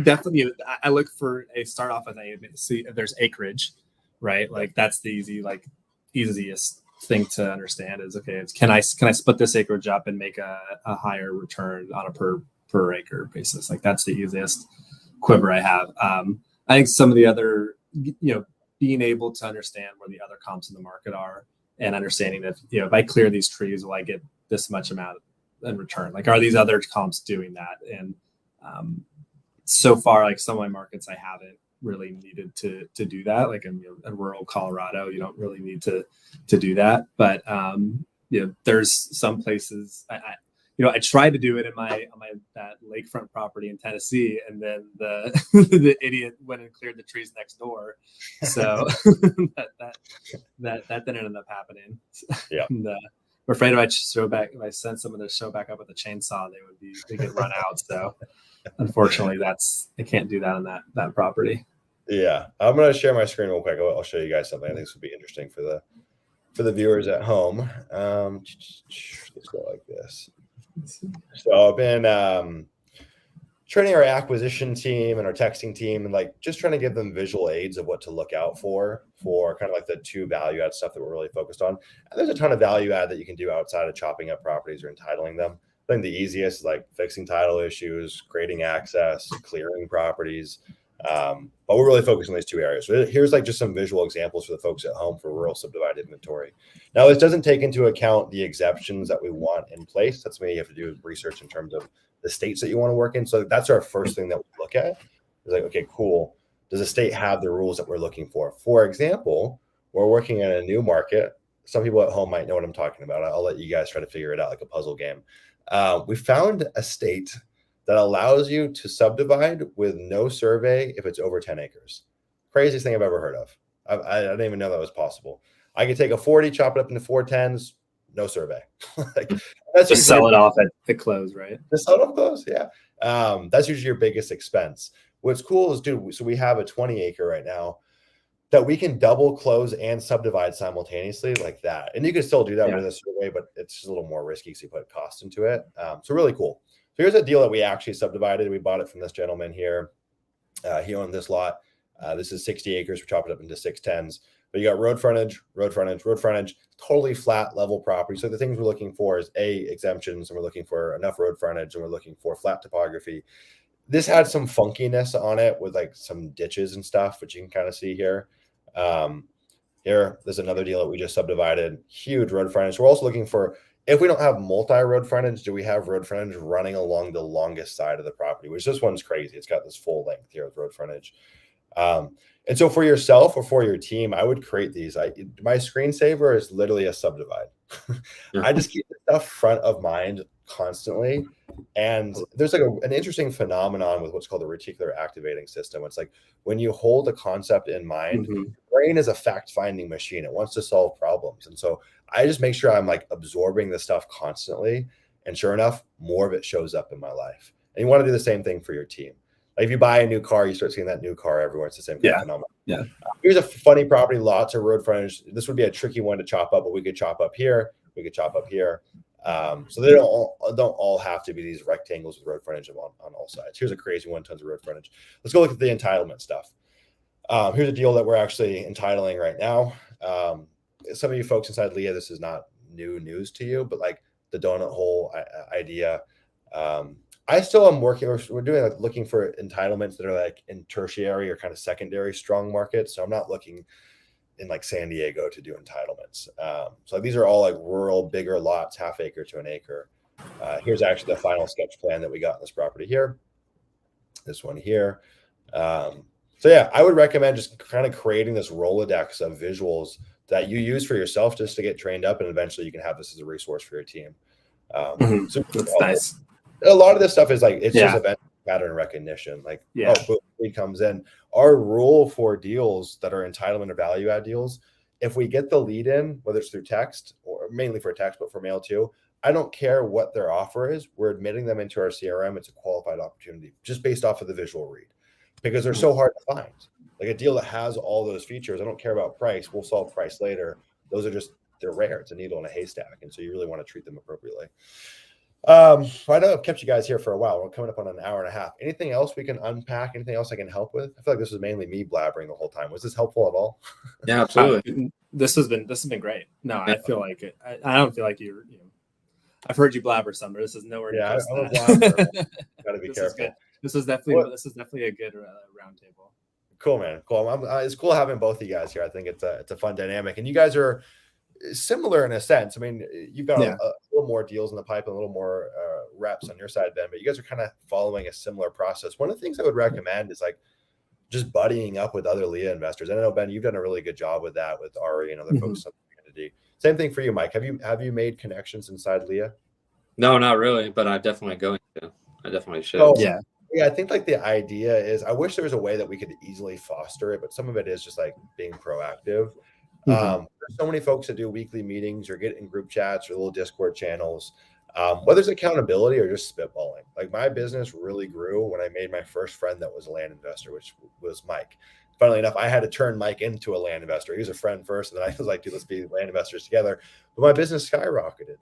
Definitely. I look for a start off with see if there's acreage, right? That's the easiest thing to understand is, okay, can I split this acreage up and make a higher return on a per acre basis? That's the easiest quiver I have. I think some of the other, being able to understand where the other comps in the market are and understanding that, if I clear these trees, will I get this much amount in return? Like, are these other comps doing that? And so far, like some of my markets, I haven't really needed to do that. Like in rural Colorado, you don't really need to do that. But there's some places I tried to do it on that lakefront property in Tennessee, and then the the idiot went and cleared the trees next door. So that didn't end up happening. Yeah. And, I'm afraid if I sent someone to show back up with a chainsaw, they get run out. So unfortunately, I can't do that on that property. Yeah, I'm gonna share my screen real quick. I'll show you guys something I think this would be interesting for the viewers at home. Let's go like this. So I've been training our acquisition team and our texting team, and like just trying to give them visual aids of what to look out for kind of like the 2 value add stuff that we're really focused on. And there's a ton of value add that you can do outside of chopping up properties or entitling them. I think the easiest is like fixing title issues, creating access, clearing properties. But we're really focused on these 2 areas. So here's like just some visual examples for the folks at home for rural subdivided inventory. Now, this doesn't take into account the exceptions that we want in place. That's what you have to do research in terms of the states that you want to work in. So that's our first thing that we look at. It's like, okay, cool. Does the state have the rules that we're looking for? For example, we're working in a new market. Some people at home might know what I'm talking about. I'll let you guys try to figure it out like a puzzle game. We found a state that allows you to subdivide with no survey if it's over 10 acres. Craziest thing I've ever heard of. I didn't even know that was possible. I could take a 40, chop it up into 4 10s, no survey. Like, that's just sell it off at the close, right? Just sell it off close, yeah. That's usually your biggest expense. What's cool is, so we have a 20 acre right now that we can double close and subdivide simultaneously like that. And you can still do that with a survey, but it's just a little more risky because you put cost into it. So really cool. So here's a deal that we actually subdivided. We bought it from this gentleman here. He owned this lot. This is 60 acres. We chopped it up into 6 10s. But you got road frontage, totally flat level property. So the things we're looking for is exemptions, and we're looking for enough road frontage, and we're looking for flat topography. This had some funkiness on it with like some ditches and stuff, which you can kind of see here. Here, there's another deal that we just subdivided. Huge road frontage. We're also looking for, if we don't have multi-road frontage, do we have road frontage running along the longest side of the property, which this one's crazy. It's got this full length here with road frontage. And so for yourself or for your team, I would create these. My screensaver is literally a subdivide. I just keep the stuff front of mind constantly. And there's like an interesting phenomenon with what's called the reticular activating system. It's like when you hold a concept in mind, your brain is a fact-finding machine. It wants to solve problems. And so I just make sure I'm like absorbing the stuff constantly. And sure enough, more of it shows up in my life. And you want to do the same thing for your team. Like if you buy a new car, you start seeing that new car everywhere. It's the same kind of phenomenon. Yeah. Here's a funny property, lots of road frontage. This would be a tricky one to chop up, but we could chop up here. We could chop up here. So they don't all have to be these rectangles with road frontage on all sides. Here's a crazy one, tons of road frontage. Let's go look at the entitlement stuff. Here's a deal that we're actually entitling right now. Some of you folks inside Leah, this is not new news to you, but like the donut hole idea. I still am working. We're doing like looking for entitlements that are like in tertiary or kind of secondary strong markets. So I'm not looking in like San Diego to do entitlements. So these are all like rural, bigger lots, half acre to an acre. Here's actually the final sketch plan that we got in this property here. This one here. So yeah, I would recommend just kind of creating this Rolodex of visuals that you use for yourself just to get trained up, and eventually you can have this as a resource for your team. So that's nice. A lot of this stuff is like, it's just event pattern recognition. Like, boom, lead comes in. Our rule for deals that are entitlement or value add deals, if we get the lead in, whether it's through text or mainly for text, but for mail too, I don't care what their offer is. We're admitting them into our CRM. It's a qualified opportunity just based off of the visual read, because they're so hard to find. Like a deal that has all those features, I don't care about price. We'll solve price later. Those are just, they're rare. It's a needle in a haystack. And so you really want to treat them appropriately. I know I've kept you guys here for a while. We're coming up on an hour and a half. Anything else we can unpack? Anything else I can help with? I feel like this was mainly me blabbering the whole time. Was this helpful at all? Yeah, absolutely. This has been great. No, I feel like it. I don't feel like you're. I've heard you blabber some, but this is nowhere near. Yeah, I'm a blabber. Gotta be careful. This is definitely a good roundtable. Cool, man. Cool. It's cool having both of you guys here. I think it's a fun dynamic, and you guys are similar in a sense. I mean, you've got a little more deals in the pipe, and a little more reps on your side, Ben, but you guys are kind of following a similar process. One of the things I would recommend is like just buddying up with other Leah investors. And I know, Ben, you've done a really good job with that with Ari and other folks in the community. Same thing for you, Mike. Have you made connections inside Leah? No, not really, but I'm definitely going to. I definitely should. Oh, yeah. I think like the idea is, I wish there was a way that we could easily foster it, but some of it is just like being proactive. There's so many folks that do weekly meetings or get in group chats or little Discord channels, whether it's accountability or just spitballing. Like my business really grew when I made my first friend that was a land investor, which was Mike. Funnily enough, I had to turn Mike into a land investor. He was a friend first, and then I was like, dude, let's be land investors together. But my business skyrocketed.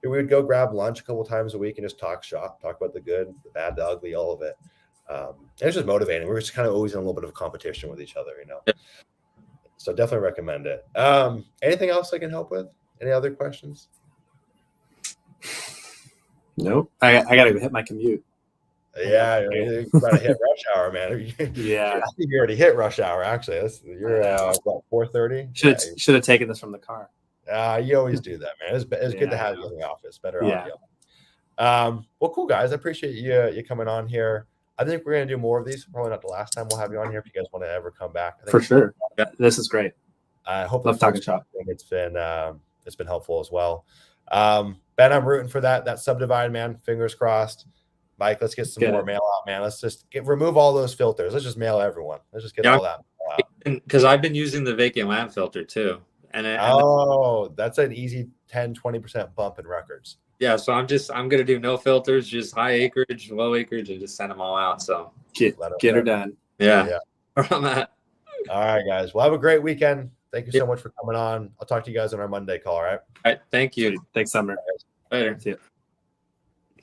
We would go grab lunch a couple times a week and just talk shop, talk about the good, the bad, the ugly, all of it. And it's just motivating. We're just kind of always in a little bit of competition with each other, you know? So definitely recommend it. Anything else I can help with? Any other questions? Nope. I got to hit my commute. Yeah, you're trying to hit rush hour, man. Yeah. I think you already hit rush hour, actually. You're about 4:30? Should have taken this from the car. You always do that, man. It's good to have you in the office. Better audio. Well, cool, guys. I appreciate you coming on here. I think we're going to do more of these. Probably not the last time we'll have you on here if you guys want to ever come back. For sure. This is great. I hope love talking shop. It's been helpful as well. Ben, I'm rooting for that subdivide, man. Fingers crossed. Mike, let's get some more mail out, man. Let's just remove all those filters. Let's just mail everyone. Let's just get all that mail out. Because I've been using the vacant land filter too. That's an easy 10-20% bump in records. Yeah, so I'm gonna do no filters, just high acreage, low acreage, and just send them all out. So get her done. Yeah. Where I'm at. All right, guys. Well, have a great weekend. Thank you so much for coming on. I'll talk to you guys on our Monday call. All right. All right. Thank you. Thanks, Sumner. Later. See you.